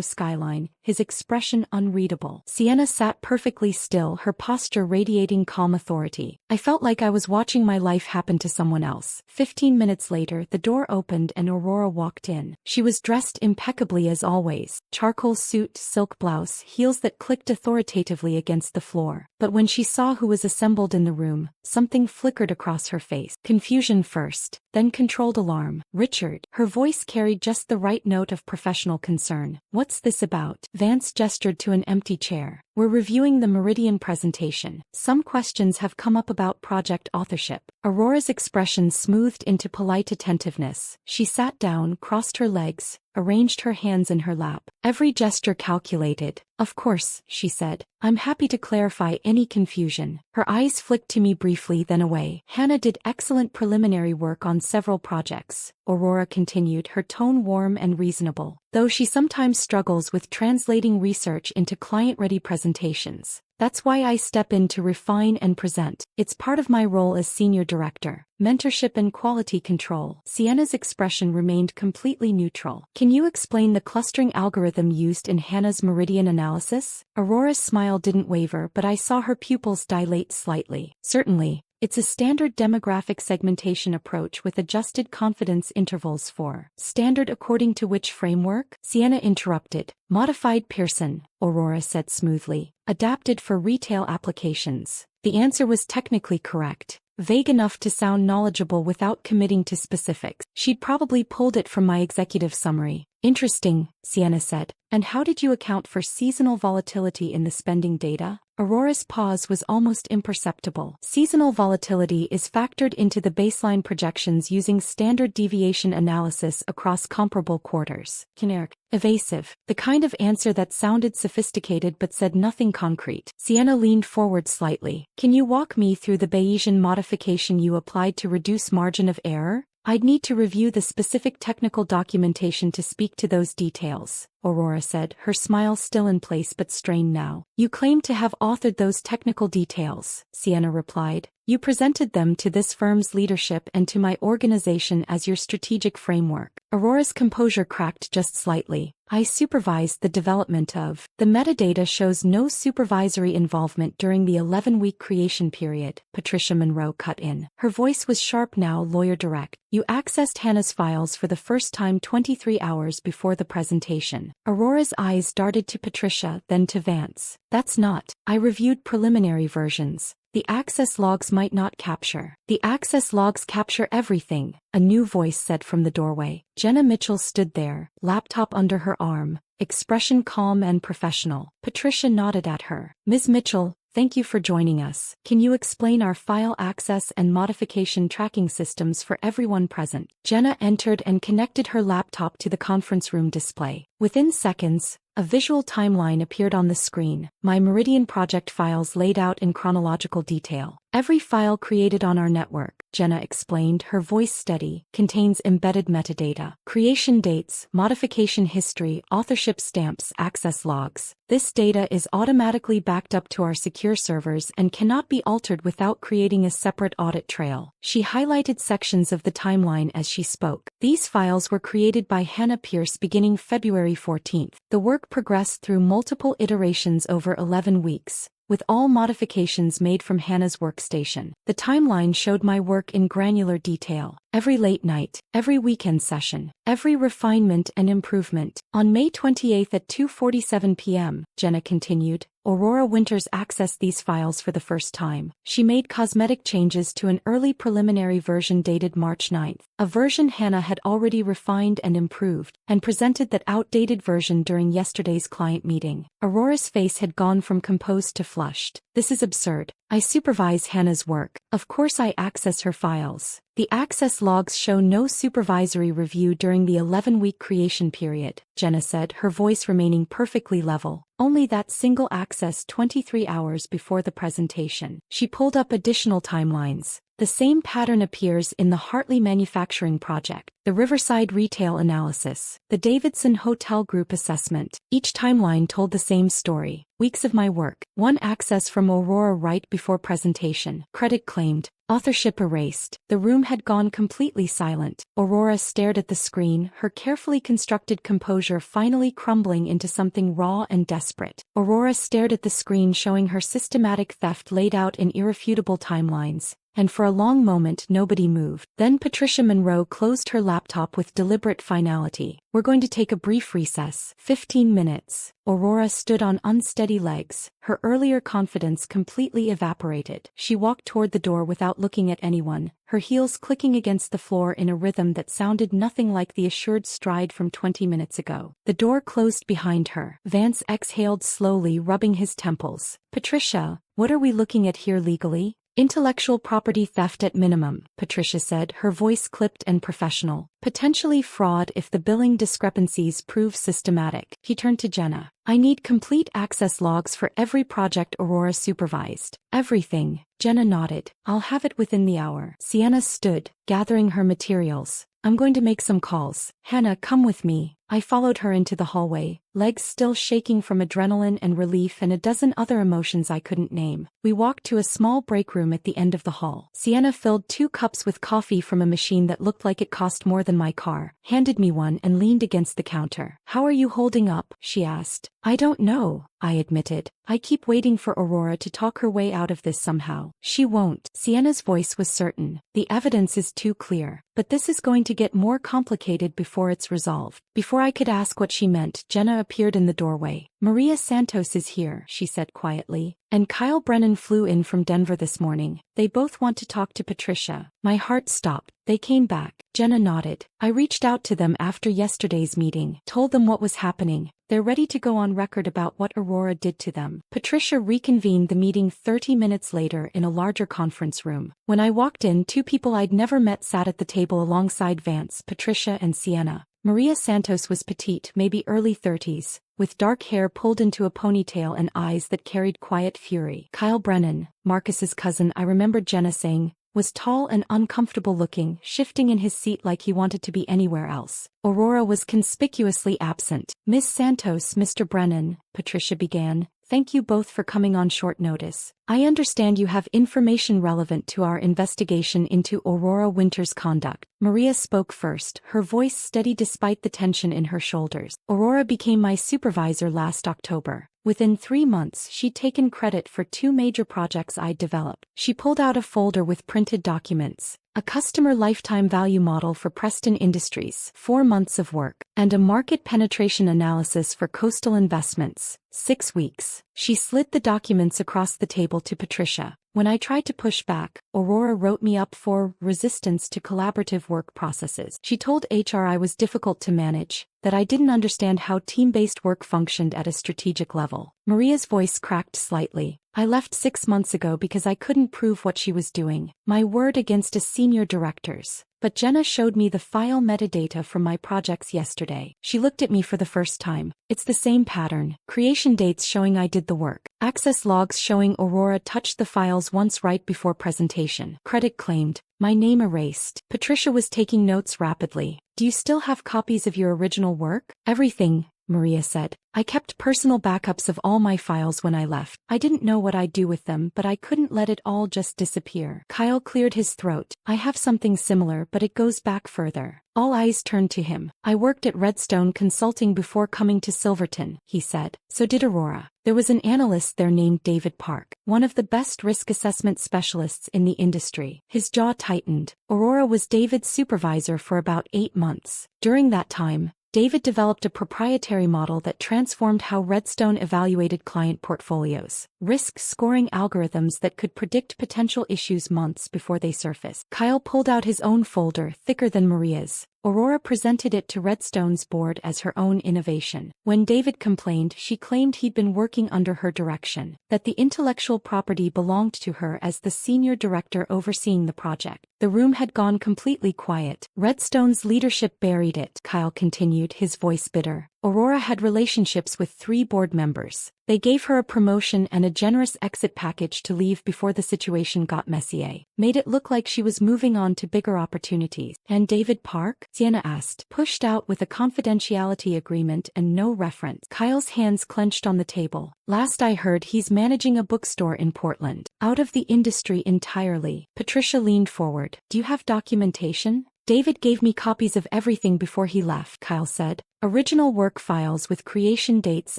skyline, his expression unreadable. Sienna sat perfectly still, her posture radiating calm authority. I felt like I was watching my life happen to someone else. 15 minutes later, the door opened and Aurora walked in. person. She was dressed impeccably as always, charcoal suit, silk blouse, heels that clicked authoritatively against the floor. But when she saw who was assembled in the room, something flickered across her face. Confusion first, then controlled alarm. Richard. Her voice carried just the right note of professional concern. What's this about? Vance gestured to an empty chair. We're reviewing the Meridian presentation. Some questions have come up about project authorship. Aurora's expression smoothed into polite attentiveness. She sat down, crossed her legs, arranged her hands in her lap. Every gesture calculated. Of course, she said. I'm happy to clarify any confusion. Her eyes flicked to me briefly, then away. Hannah did excellent preliminary work on several projects, Aurora continued, her tone warm and reasonable, though she sometimes struggles with translating research into client-ready presentations. That's why I step in to refine and present. It's part of my role as senior director. Mentorship and quality control. Sienna's expression remained completely neutral. Can you explain the clustering algorithm used in Hannah's Meridian analysis? Aurora's smile didn't waver, but I saw her pupils dilate slightly. Certainly. It's a standard demographic segmentation approach with adjusted confidence intervals for. Standard according to which framework? Sienna interrupted. Modified Pearson, Aurora said smoothly. Adapted for retail applications. The answer was technically correct. Vague enough to sound knowledgeable without committing to specifics. She'd probably pulled it from my executive summary. Interesting, Sienna said. And how did you account for seasonal volatility in the spending data? Aurora's pause was almost imperceptible. Seasonal volatility is factored into the baseline projections using standard deviation analysis across comparable quarters. Generic. Evasive. The kind of answer that sounded sophisticated but said nothing concrete. Sienna leaned forward slightly. Can you walk me through the Bayesian modification you applied to reduce margin of error? I'd need to review the specific technical documentation to speak to those details, Aurora said, her smile still in place but strained now. You claim to have authored those technical details, Sienna replied. You presented them to this firm's leadership and to my organization as your strategic framework. Aurora's composure cracked just slightly. I supervised the development of. The metadata shows no supervisory involvement during the 11-week creation period, Patricia Monroe cut in. Her voice was sharp now, lawyer direct. You accessed Hannah's files for the first time 23 hours before the presentation. Aurora's eyes darted to Patricia, then to Vance. That's not. I reviewed preliminary versions. The access logs might not capture. The access logs capture everything, a new voice said from the doorway. Jenna Mitchell stood there, laptop under her arm, expression calm and professional. Patricia nodded at her. Ms. Mitchell, thank you for joining us. Can you explain our file access and modification tracking systems for everyone present? Jenna entered and connected her laptop to the conference room display. Within seconds, a visual timeline appeared on the screen, my Meridian project files laid out in chronological detail. Every file created on our network, Jenna explained, her voice steady, contains embedded metadata. Creation dates, modification history, authorship stamps, access logs. This data is automatically backed up to our secure servers and cannot be altered without creating a separate audit trail. She highlighted sections of the timeline as she spoke. These files were created by Hannah Pierce beginning February 14th. The work progressed through multiple iterations over 11 weeks, with all modifications made from Hannah's workstation. The timeline showed my work in granular detail. Every late night, every weekend session, every refinement and improvement. On May 28th at 2:47 p.m., Jenna continued, Aurora Winters accessed these files for the first time. She made cosmetic changes to an early preliminary version dated March 9th, a version Hannah had already refined and improved, and presented that outdated version during yesterday's client meeting. Aurora's face had gone from composed to flushed. This is absurd. I supervise Hannah's work. Of course I access her files. The access logs show no supervisory review during the 11-week creation period, Jenna said, her voice remaining perfectly level. Only that single access 23 hours before the presentation. She pulled up additional timelines. The same pattern appears in the Hartley Manufacturing Project, the Riverside Retail Analysis, the Davidson Hotel Group Assessment. Each timeline told the same story. Weeks of my work. One access from Aurora right before presentation. Credit claimed. Authorship erased. The room had gone completely silent. Aurora stared at the screen, her carefully constructed composure finally crumbling into something raw and desperate. Aurora stared at the screen showing her systematic theft laid out in irrefutable timelines. and for a long moment nobody moved. Then Patricia Monroe closed her laptop with deliberate finality. "We're going to take a brief recess. 15 minutes. Aurora stood on unsteady legs, her earlier confidence completely evaporated. She walked toward the door without looking at anyone, her heels clicking against the floor in a rhythm that sounded nothing like the assured stride from 20 minutes ago. The door closed behind her. Vance exhaled slowly, rubbing his temples. "Patricia, what are we looking at here legally?" "Intellectual property theft at minimum," Patricia said, her voice clipped and professional. "Potentially fraud if the billing discrepancies prove systematic." He turned to Jenna. "I need complete access logs for every project Aurora supervised." "Everything," Jenna nodded. "I'll have it within the hour." Sienna stood, gathering her materials. "I'm going to make some calls. Hannah, come with me." I followed her into the hallway, legs still shaking from adrenaline and relief and a dozen other emotions I couldn't name. We walked to a small break room at the end of the hall. Sienna filled 2 cups with coffee from a machine that looked like it cost more than my car, handed me one and leaned against the counter. "How are you holding up?" she asked. "I don't know," I admitted. "I keep waiting for Aurora to talk her way out of this somehow." "She won't." Sienna's voice was certain. "The evidence is too clear. But this is going to get more complicated before it's resolved." Before I could ask what she meant, Jenna appeared in the doorway. "Maria Santos is here," she said quietly. "And Kyle Brennan flew in from Denver this morning. They both want to talk to Patricia." My heart stopped. "They came back." Jenna nodded. "I reached out to them after yesterday's meeting, told them what was happening. They're ready to go on record about what Aurora did to them." Patricia reconvened the meeting 30 minutes later in a larger conference room. When I walked in, 2 people I'd never met sat at the table alongside Vance, Patricia, and Sienna. Maria Santos was petite, maybe early 30s, with dark hair pulled into a ponytail and eyes that carried quiet fury. Kyle Brennan, Marcus's cousin, I remembered Jenna saying, was tall and uncomfortable looking, shifting in his seat like he wanted to be anywhere else. Aurora was conspicuously absent. "Miss Santos, Mr. Brennan," Patricia began, "thank you both for coming on short notice. I understand you have information relevant to our investigation into Aurora Winter's conduct." Maria spoke first, her voice steady despite the tension in her shoulders. "Aurora became my supervisor last October. Within 3 months, she'd taken credit for 2 major projects I'd developed." She pulled out a folder with printed documents. "A customer lifetime value model for Preston Industries, 4 months of work, and a market penetration analysis for Coastal Investments, 6 weeks. She slid the documents across the table to Patricia. When I tried to push back, Aurora wrote me up for resistance to collaborative work processes. She told HR I was difficult to manage, that I didn't understand how team-based work functioned at a strategic level. Maria's voice cracked slightly. "I left 6 months ago because I couldn't prove what she was doing. My word against a senior director's. But Jenna showed me the file metadata from my projects yesterday." She looked at me for the first time. "It's the same pattern. Creation dates showing I did the work. Access logs showing Aurora touched the files once right before presentation. Credit claimed. My name erased." Patricia was taking notes rapidly. "Do you still have copies of your original work?" "Everything," Maria said. "I kept personal backups of all my files when I left. I didn't know what I'd do with them, but I couldn't let it all just disappear." Kyle cleared his throat. "I have something similar, but it goes back further." All eyes turned to him. "I worked at Redstone Consulting before coming to Silverton," he said. "So did Aurora. There was an analyst there named David Park, one of the best risk assessment specialists in the industry." His jaw tightened. "Aurora was David's supervisor for about 8 months. During that time, David developed a proprietary model that transformed how Redstone evaluated client portfolios, risk scoring algorithms that could predict potential issues months before they surfaced." Kyle pulled out his own folder, thicker than Maria's. Aurora presented it to Redstone's board as her own innovation. When David complained, she claimed he'd been working under her direction, that the intellectual property belonged to her as the senior director overseeing the project. The room had gone completely quiet. "Redstone's leadership buried it," Kyle continued, his voice bitter. "Aurora had relationships with 3 board members. They gave her a promotion and a generous exit package to leave before the situation got messy. Made it look like she was moving on to bigger opportunities." "And David Park?" Sienna asked. "Pushed out with a confidentiality agreement and no reference." Kyle's hands clenched on the table. "Last I heard, he's managing a bookstore in Portland. Out of the industry entirely." Patricia leaned forward. "Do you have documentation?" "David gave me copies of everything before he left," Kyle said. "Original work files with creation dates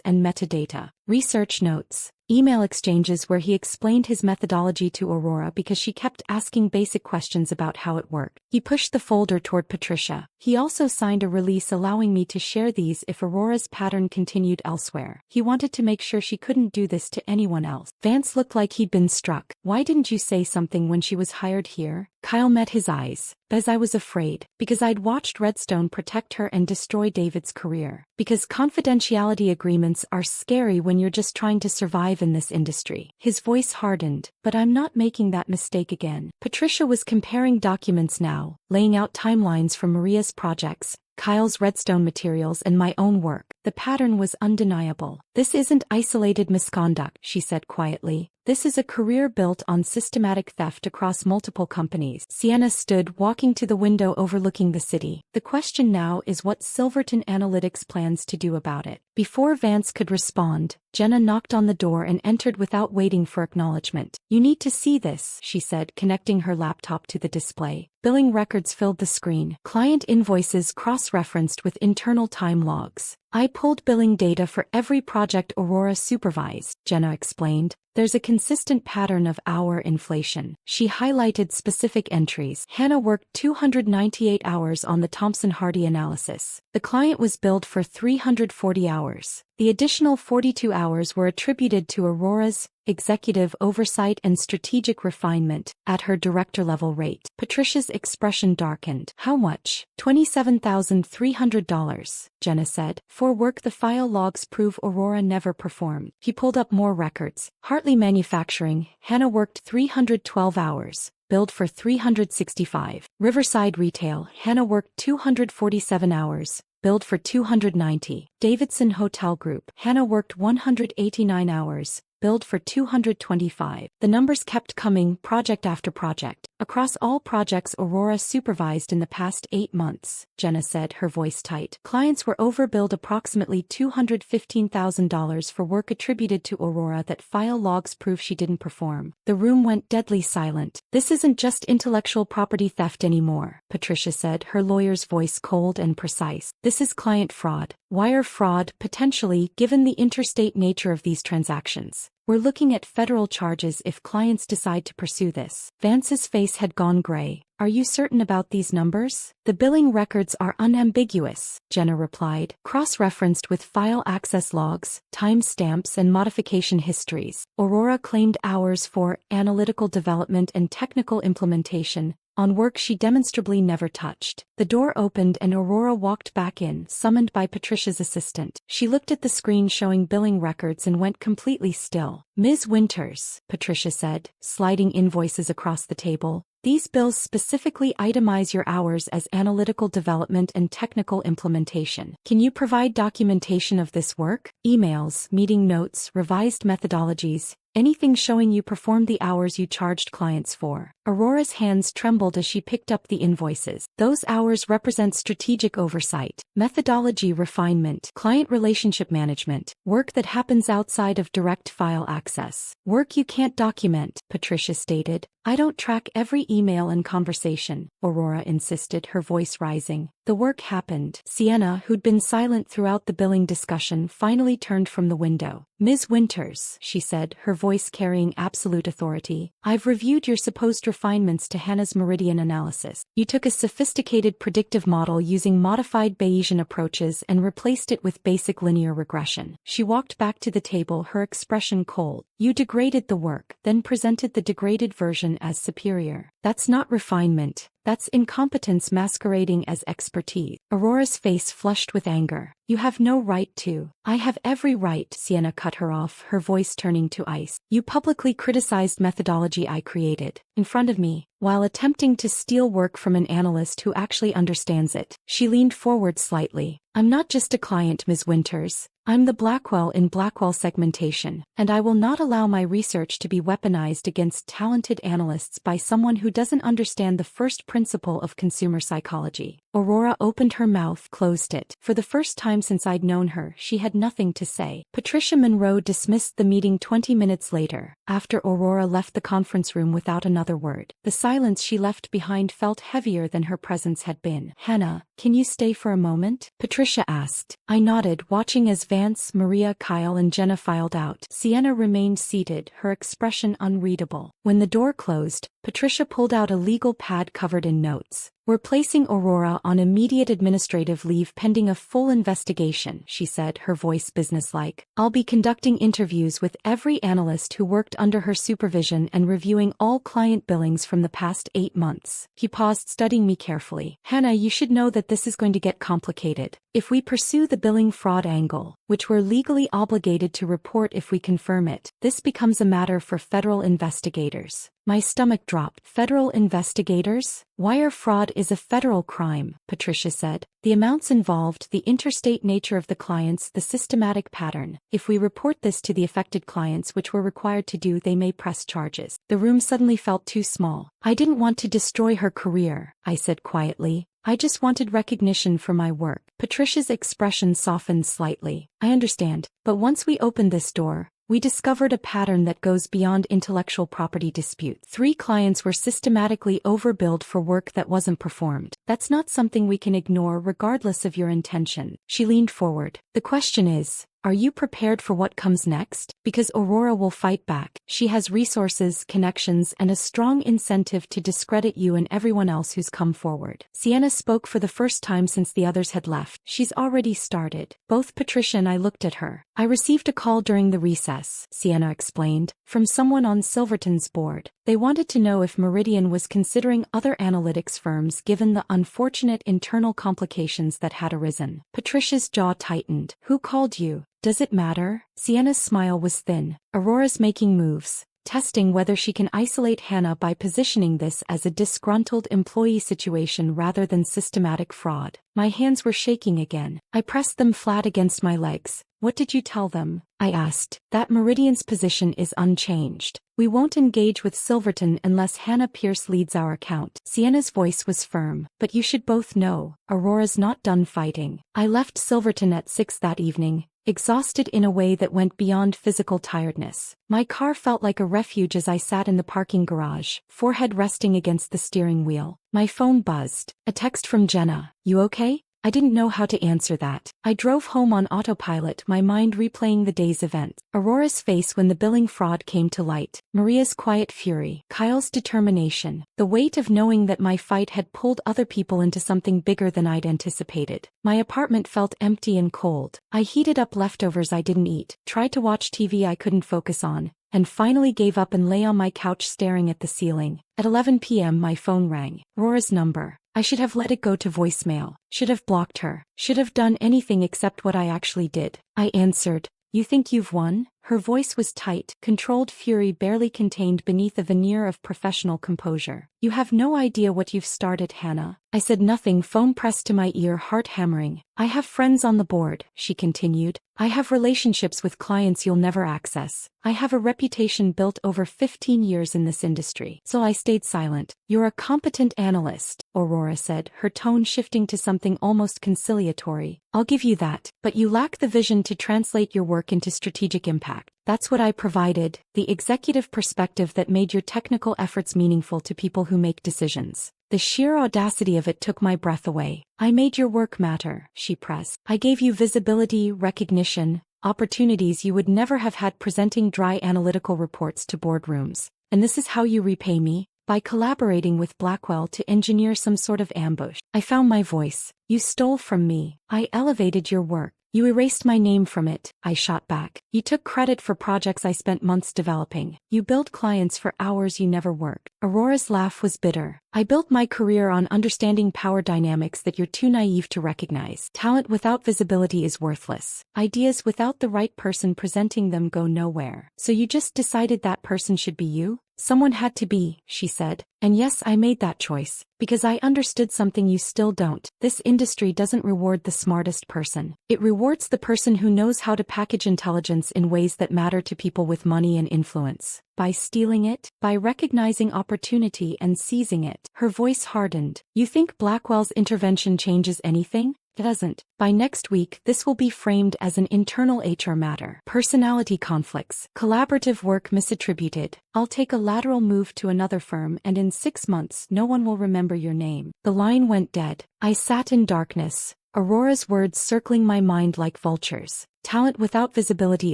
and metadata. Research notes. Email exchanges where he explained his methodology to Aurora because she kept asking basic questions about how it worked. He pushed the folder toward Patricia. He also signed a release allowing me to share these if Aurora's pattern continued elsewhere. He wanted to make sure she couldn't do this to anyone else. Vance looked like he'd been struck. Why didn't you say something when she was hired here? Kyle met his eyes. Because I was afraid. Because I'd watched Redstone protect her and destroy David's career. Because confidentiality agreements are scary when you're just trying to survive in this industry. His voice hardened. But I'm not making that mistake again. Patricia was comparing documents now, laying out timelines from Maria's projects, Kyle's Redstone materials, and my own work. The pattern was undeniable. This isn't isolated misconduct, she said quietly. This is a career built on systematic theft across multiple companies. Sienna stood, walking to the window overlooking the city. The question now is what Silverton Analytics plans to do about it. Before Vance could respond, Jenna knocked on the door and entered without waiting for acknowledgement. You need to see this, she said, connecting her laptop to the display. Billing records filled the screen. Client invoices cross-referenced with internal time logs. I pulled billing data for every project Aurora supervised, Jenna explained. There's a consistent pattern of hour inflation. She highlighted specific entries. Hannah worked 298 hours on the Thomson-Hardy analysis. The client was billed for 340 hours. The additional 42 hours were attributed to Aurora's executive oversight and strategic refinement at her director-level rate. Patricia's expression darkened. How much? $27,300, Jenna said. For work the file logs prove Aurora never performed. He pulled up more records. Hartley Manufacturing, Hannah worked 312 hours. Billed for 365. Riverside Retail, Hannah worked 247 hours. Billed for 290. Davidson Hotel Group, Hannah worked 189 hours. Billed for 225. The numbers kept coming, project after project. Across all projects Aurora supervised in the past 8 months, Jenna said, her voice tight. Clients were overbilled approximately $215,000 for work attributed to Aurora that file logs prove she didn't perform. The room went deadly silent. This isn't just intellectual property theft anymore, Patricia said, her lawyer's voice cold and precise. This is client fraud. Wire fraud, potentially, given the interstate nature of these transactions. We're looking at federal charges if clients decide to pursue this. Vance's face had gone gray. Are you certain about these numbers? The billing records are unambiguous, Jenna replied, cross-referenced with file access logs, timestamps, and modification histories. Aurora claimed hours for analytical development and technical implementation on work she demonstrably never touched. The door opened and Aurora walked back in, summoned by Patricia's assistant. She looked at the screen showing billing records and went completely still. Ms. Winters, Patricia said, sliding invoices across the table. These bills specifically itemize your hours as analytical development and technical implementation. Can you provide documentation of this work? Emails, meeting notes, revised methodologies, anything showing you performed the hours you charged clients for. Aurora's hands trembled as she picked up the invoices. Those hours represent strategic oversight, methodology refinement, client relationship management, work that happens outside of direct file access. Work you can't document, Patricia stated. I don't track every email and conversation, Aurora insisted, her voice rising. The work happened. Sienna, who'd been silent throughout the billing discussion, finally turned from the window. Ms. Winters, she said, her voice carrying absolute authority. I've reviewed your supposed refinements to Hannah's meridian analysis. You took a sophisticated predictive model using modified Bayesian approaches and replaced it with basic linear regression. She walked back to the table, her expression cold. You degraded the work, then presented the degraded version as superior. That's not refinement. That's incompetence masquerading as expertise. Aurora's face flushed with anger. You have no right to. I have every right, Sienna cut her off, her voice turning to ice. You publicly criticized methodology I created, in front of me, while attempting to steal work from an analyst who actually understands it. She leaned forward slightly. I'm not just a client, Ms. Winters. I'm the Blackwell in Blackwell segmentation, and I will not allow my research to be weaponized against talented analysts by someone who doesn't understand the first principle of consumer psychology. Aurora opened her mouth, closed it. For the first time since I'd known her, she had nothing to say. Patricia Monroe dismissed the meeting 20 minutes later, after Aurora left the conference room without another word. The silence she left behind felt heavier than her presence had been. Hannah, can you stay for a moment? Patricia asked. I nodded, watching as Vance, Maria, Kyle and Jenna filed out. Sienna remained seated, her expression unreadable. When the door closed, Patricia pulled out a legal pad covered in notes. We're placing Aurora on immediate administrative leave pending a full investigation, she said, her voice businesslike. I'll be conducting interviews with every analyst who worked under her supervision and reviewing all client billings from the past 8 months. He paused, studying me carefully. Hannah, you should know that this is going to get complicated. If we pursue the billing fraud angle, which we're legally obligated to report if we confirm it, this becomes a matter for federal investigators. My stomach dropped. Federal investigators? Wire fraud is a federal crime, Patricia said. The amounts involved, the interstate nature of the clients, the systematic pattern. If we report this to the affected clients, which we're required to do, they may press charges. The room suddenly felt too small. I didn't want to destroy her career, I said quietly. I just wanted recognition for my work. Patricia's expression softened slightly. I understand, but once we opened this door, we discovered a pattern that goes beyond intellectual property disputes. 3 clients were systematically overbilled for work that wasn't performed. That's not something we can ignore regardless of your intention. She leaned forward. The question is, are you prepared for what comes next? Because Aurora will fight back. She has resources, connections, and a strong incentive to discredit you and everyone else who's come forward. Sienna spoke for the first time since the others had left. She's already started. Both Patricia and I looked at her. I received a call during the recess, Sienna explained, from someone on Silverton's board. They wanted to know if Meridian was considering other analytics firms given the unfortunate internal complications that had arisen. Patricia's jaw tightened. Who called you? Does it matter? Sienna's smile was thin. Aurora's making moves, testing whether she can isolate Hannah by positioning this as a disgruntled employee situation rather than systematic fraud. My hands were shaking again. I pressed them flat against my legs. What did you tell them? I asked. That Meridian's position is unchanged. We won't engage with Silverton unless Hannah Pierce leads our account. Sienna's voice was firm. But you should both know, Aurora's not done fighting. I left Silverton at 6 that evening, exhausted in a way that went beyond physical tiredness. My car felt like a refuge as I sat in the parking garage, forehead resting against the steering wheel. My phone buzzed. A text from Jenna. You okay? I didn't know how to answer that. I drove home on autopilot, my mind replaying the day's events. Aurora's face when the billing fraud came to light. Maria's quiet fury. Kyle's determination. The weight of knowing that my fight had pulled other people into something bigger than I'd anticipated. My apartment felt empty and cold. I heated up leftovers I didn't eat, tried to watch TV I couldn't focus on, and finally gave up and lay on my couch staring at the ceiling. At 11 p.m. my phone rang. Aurora's number. I should have let it go to voicemail, should have blocked her, should have done anything except what I actually did. I answered. You think you've won? Her voice was tight, controlled fury barely contained beneath a veneer of professional composure. You have no idea what you've started, Hannah. I said nothing, phone pressed to my ear, heart hammering. I have friends on the board, she continued. I have relationships with clients you'll never access. I have a reputation built over 15 years in this industry. So I stayed silent. You're a competent analyst, Aurora said, her tone shifting to something almost conciliatory. I'll give you that, but you lack the vision to translate your work into strategic impact. That's what I provided, the executive perspective that made your technical efforts meaningful to people who make decisions. The sheer audacity of it took my breath away. I made your work matter, she pressed. I gave you visibility, recognition, opportunities you would never have had presenting dry analytical reports to boardrooms. And this is how you repay me? By collaborating with Blackwell to engineer some sort of ambush. I found my voice. You stole from me. I elevated your work. You erased my name from it, I shot back. You took credit for projects I spent months developing. You billed clients for hours you never worked. Aurora's laugh was bitter. I built my career on understanding power dynamics that you're too naive to recognize. Talent without visibility is worthless. Ideas without the right person presenting them go nowhere. So you just decided that person should be you? Someone had to be, she said. And yes, I made that choice. Because I understood something you still don't. This industry doesn't reward the smartest person. It rewards the person who knows how to package intelligence in ways that matter to people with money and influence. By stealing it, by recognizing opportunity and seizing it. Her voice hardened. You think Blackwell's intervention changes anything? It doesn't. By next week, this will be framed as an internal HR matter. Personality conflicts. Collaborative work misattributed. I'll take a lateral move to another firm and in 6 months no one will remember your name. The line went dead. I sat in darkness, Aurora's words circling my mind like vultures. Talent without visibility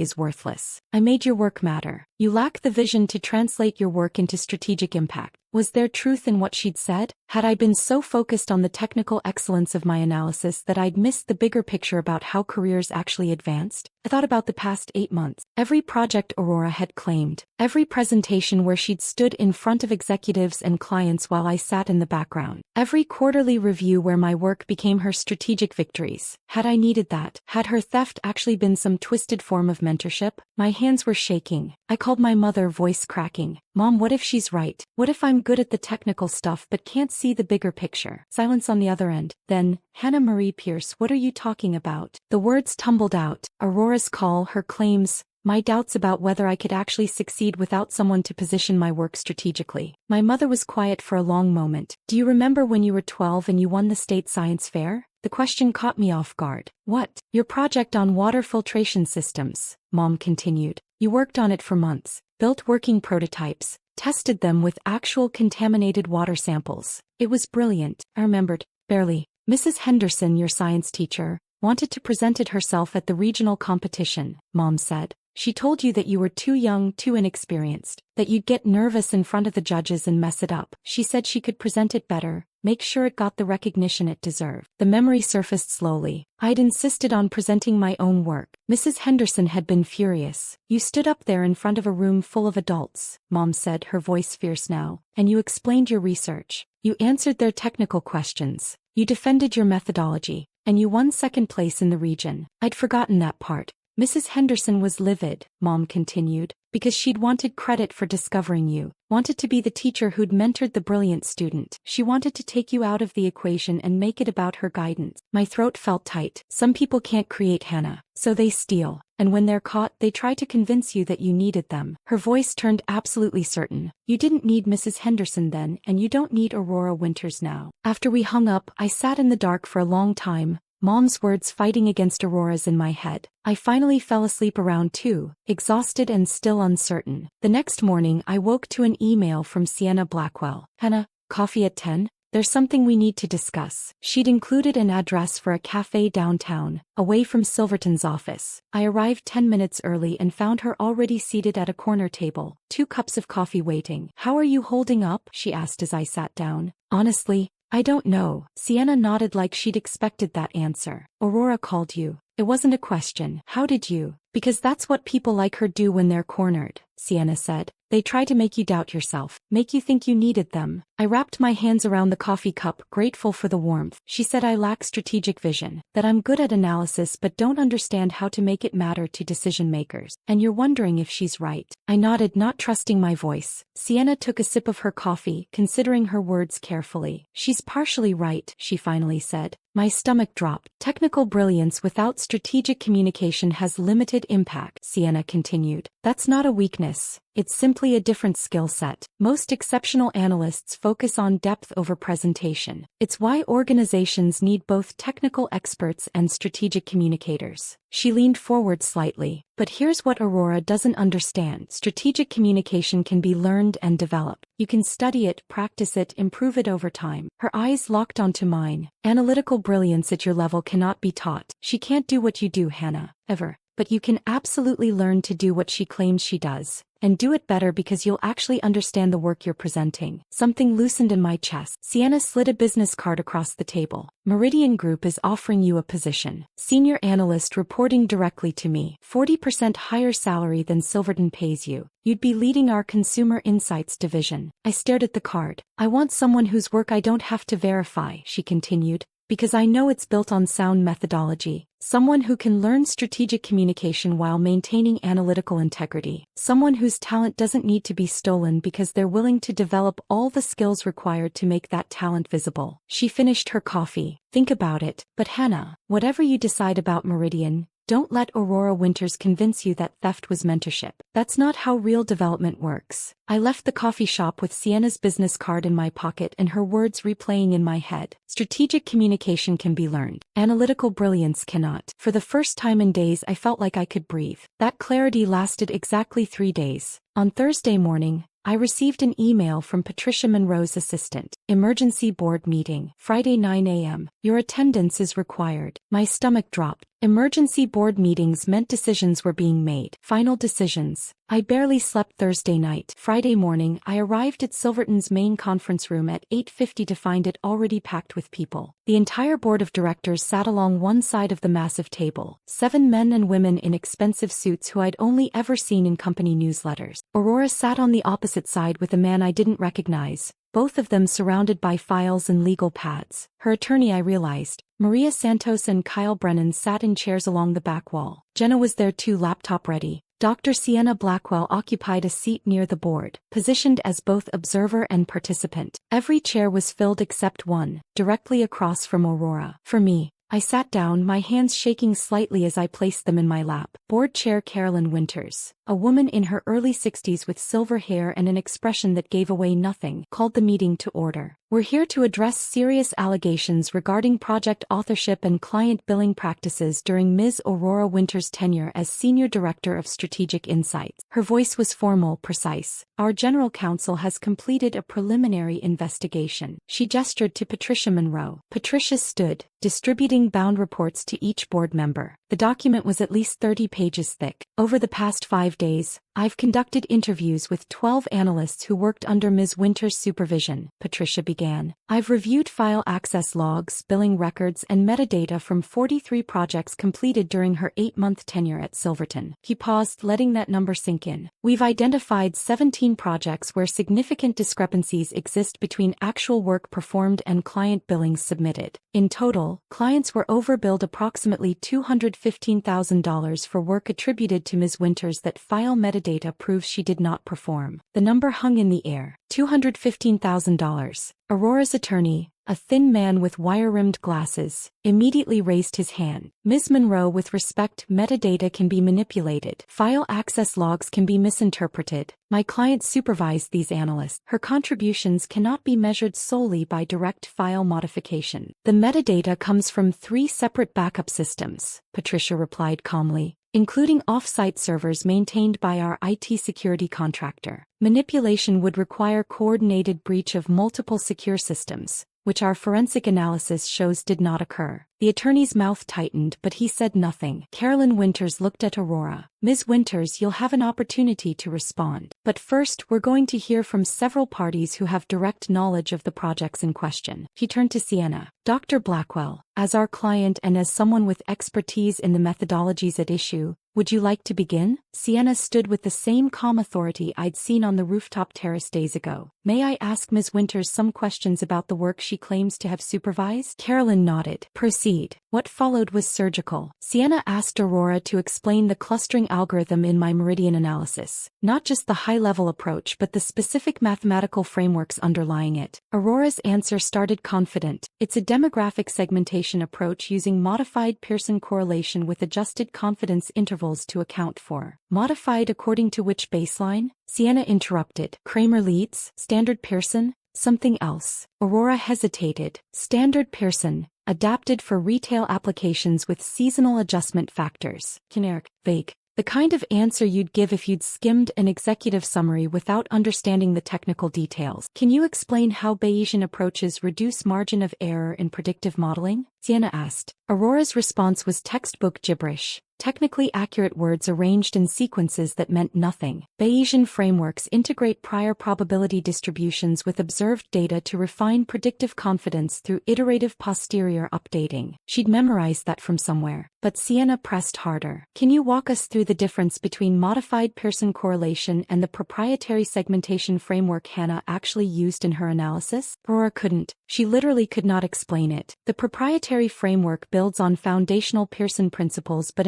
is worthless. I made your work matter. You lack the vision to translate your work into strategic impact. Was there truth in what she'd said? Had I been so focused on the technical excellence of my analysis that I'd missed the bigger picture about how careers actually advanced? I thought about the past 8 months. Every project Aurora had claimed. Every presentation where she'd stood in front of executives and clients while I sat in the background. Every quarterly review where my work became her strategic victories. Had I needed that? Had her theft actually been some twisted form of mentorship? My hands were shaking. I called my mother, voice cracking. Mom, what if she's right? What if I'm good at the technical stuff but can't see the bigger picture? Silence on the other end. Then, Hannah Marie Pierce, what are you talking about? The words tumbled out. Aurora's call, her claims, my doubts about whether I could actually succeed without someone to position my work strategically. My mother was quiet for a long moment. Do you remember when you were 12 and you won the state science fair? The question caught me off guard. What? Your project on water filtration systems, Mom continued. You worked on it for months, built working prototypes, tested them with actual contaminated water samples. It was brilliant, I remembered, barely. Mrs. Henderson, your science teacher, wanted to present it herself at the regional competition, Mom said. She told you that you were too young, too inexperienced, that you'd get nervous in front of the judges and mess it up. She said she could present it better, make sure it got the recognition it deserved. The memory surfaced slowly. I'd insisted on presenting my own work. Mrs. Henderson had been furious. You stood up there in front of a room full of adults, Mom said, her voice fierce now, and you explained your research. You answered their technical questions. You defended your methodology, and you won second place in the region. I'd forgotten that part. Mrs. Henderson was livid, Mom continued, because she'd wanted credit for discovering you, wanted to be the teacher who'd mentored the brilliant student. She wanted to take you out of the equation and make it about her guidance. My throat felt tight. Some people can't create, Hannah, so they steal. And when they're caught, they try to convince you that you needed them. Her voice turned absolutely certain. You didn't need Mrs. Henderson then, and you don't need Aurora Winters now. After we hung up, I sat in the dark for a long time, Mom's words fighting against Aurora's in my head. I finally fell asleep around 2, exhausted and still uncertain. The next morning I woke to an email from Sienna Blackwell. Hannah, coffee at 10? There's something we need to discuss. She'd included an address for a cafe downtown, away from Silverton's office. I arrived 10 minutes early and found her already seated at a corner table, 2 cups of coffee waiting. How are you holding up? She asked as I sat down. Honestly, I don't know. Sienna nodded like she'd expected that answer. Aurora called you. It wasn't a question. How did you? Because that's what people like her do when they're cornered, Sienna said. They try to make you doubt yourself, make you think you needed them. I wrapped my hands around the coffee cup, grateful for the warmth. She said I lack strategic vision, that I'm good at analysis but don't understand how to make it matter to decision makers. And you're wondering if she's right. I nodded, not trusting my voice. Sienna took a sip of her coffee, considering her words carefully. She's partially right, she finally said. My stomach dropped. Technical brilliance without strategic communication has limited impact, Sienna continued. That's not a weakness. It's simply a different skill set. Most exceptional analysts focus on depth over presentation. It's why organizations need both technical experts and strategic communicators. She leaned forward slightly. But here's what Aurora doesn't understand. Strategic communication can be learned and developed. You can study it, practice it, improve it over time. Her eyes locked onto mine. Analytical brilliance at your level cannot be taught. She can't do what you do, Hannah, ever. But you can absolutely learn to do what she claims she does. And do it better because you'll actually understand the work you're presenting. Something loosened in my chest. Sienna slid a business card across the table. Meridian Group is offering you a position. Senior analyst reporting directly to me. 40% higher salary than Silverton pays you. You'd be leading our consumer insights division. I stared at the card. I want someone whose work I don't have to verify, she continued. Because I know it's built on sound methodology. Someone who can learn strategic communication while maintaining analytical integrity. Someone whose talent doesn't need to be stolen because they're willing to develop all the skills required to make that talent visible. She finished her coffee. Think about it. But Hannah, whatever you decide about Meridian, don't let Aurora Winters convince you that theft was mentorship. That's not how real development works. I left the coffee shop with Sienna's business card in my pocket and her words replaying in my head. Strategic communication can be learned. Analytical brilliance cannot. For the first time in days, I felt like I could breathe. That clarity lasted exactly 3 days. On Thursday morning, I received an email from Patricia Monroe's assistant. Emergency board meeting. Friday 9 a.m. Your attendance is required. My stomach dropped. Emergency board meetings meant decisions were being made. Final decisions. I barely slept Thursday night. Friday morning, I arrived at Silverton's main conference room at 8:50 to find it already packed with people. The entire board of directors sat along one side of the massive table. 7 men and women in expensive suits who I'd only ever seen in company newsletters. Aurora sat on the opposite side with a man I didn't recognize, both of them surrounded by files and legal pads. Her attorney, I realized. Maria Santos and Kyle Brennan sat in chairs along the back wall. Jenna was there too, laptop ready. Dr. Sienna Blackwell occupied a seat near the board, positioned as both observer and participant. Every chair was filled except one, directly across from Aurora. For me, I sat down, my hands shaking slightly as I placed them in my lap. Board Chair Carolyn Winters, a woman in her early 60s with silver hair and an expression that gave away nothing, called the meeting to order. We're here to address serious allegations regarding project authorship and client billing practices during Ms. Aurora Winters' tenure as Senior Director of Strategic Insights. Her voice was formal, precise. Our General Counsel has completed a preliminary investigation. She gestured to Patricia Monroe. Patricia stood, distributing bound reports to each board member. The document was at least 30 pages thick. Over the past 5 days, I've conducted interviews with 12 analysts who worked under Ms. Winters' supervision, Patricia began. I've reviewed file access logs, billing records, and metadata from 43 projects completed during her 8-month tenure at Silverton. He paused, letting that number sink in. We've identified 17 projects where significant discrepancies exist between actual work performed and client billings submitted. In total, clients were overbilled approximately $215,000 for work attributed to Ms. Winters that file metadata proves she did not perform. The number hung in the air. $215,000. Aurora's attorney, a thin man with wire-rimmed glasses, immediately raised his hand. Ms. Monroe, with respect, metadata can be manipulated. File access logs can be misinterpreted. My client supervised these analysts. Her contributions cannot be measured solely by direct file modification. The metadata comes from 3 separate backup systems, Patricia replied calmly, including off-site servers maintained by our IT security contractor. Manipulation would require coordinated breach of multiple secure systems, which our forensic analysis shows did not occur. The attorney's mouth tightened, but he said nothing. Carolyn Winters looked at Aurora. Ms. Winters, you'll have an opportunity to respond. But first, we're going to hear from several parties who have direct knowledge of the projects in question. He turned to Sienna. Dr. Blackwell, as our client and as someone with expertise in the methodologies at issue, would you like to begin? Sienna stood with the same calm authority I'd seen on the rooftop terrace days ago. May I ask Ms. Winters some questions about the work she claims to have supervised? Carolyn nodded. Proceed. What followed was surgical. Sienna asked Aurora to explain the clustering algorithm in my meridian analysis. Not just the high-level approach but the specific mathematical frameworks underlying it. Aurora's answer started confident. It's a demographic segmentation approach using modified Pearson correlation with adjusted confidence intervals to account for. Modified according to which baseline? Sienna interrupted. Kramer leads? Standard Pearson? Something else. Aurora hesitated. Standard Pearson, adapted for retail applications with seasonal adjustment factors. Generic, vague. The kind of answer you'd give if you'd skimmed an executive summary without understanding the technical details. Can you explain how Bayesian approaches reduce margin of error in predictive modeling? Sienna asked. Aurora's response was textbook gibberish. Technically accurate words arranged in sequences that meant nothing. Bayesian frameworks integrate prior probability distributions with observed data to refine predictive confidence through iterative posterior updating. She'd memorized that from somewhere. But Sienna pressed harder. Can you walk us through the difference between modified Pearson correlation and the proprietary segmentation framework Hannah actually used in her analysis? Aurora couldn't. She literally could not explain it. The proprietary framework builds on foundational Pearson principles but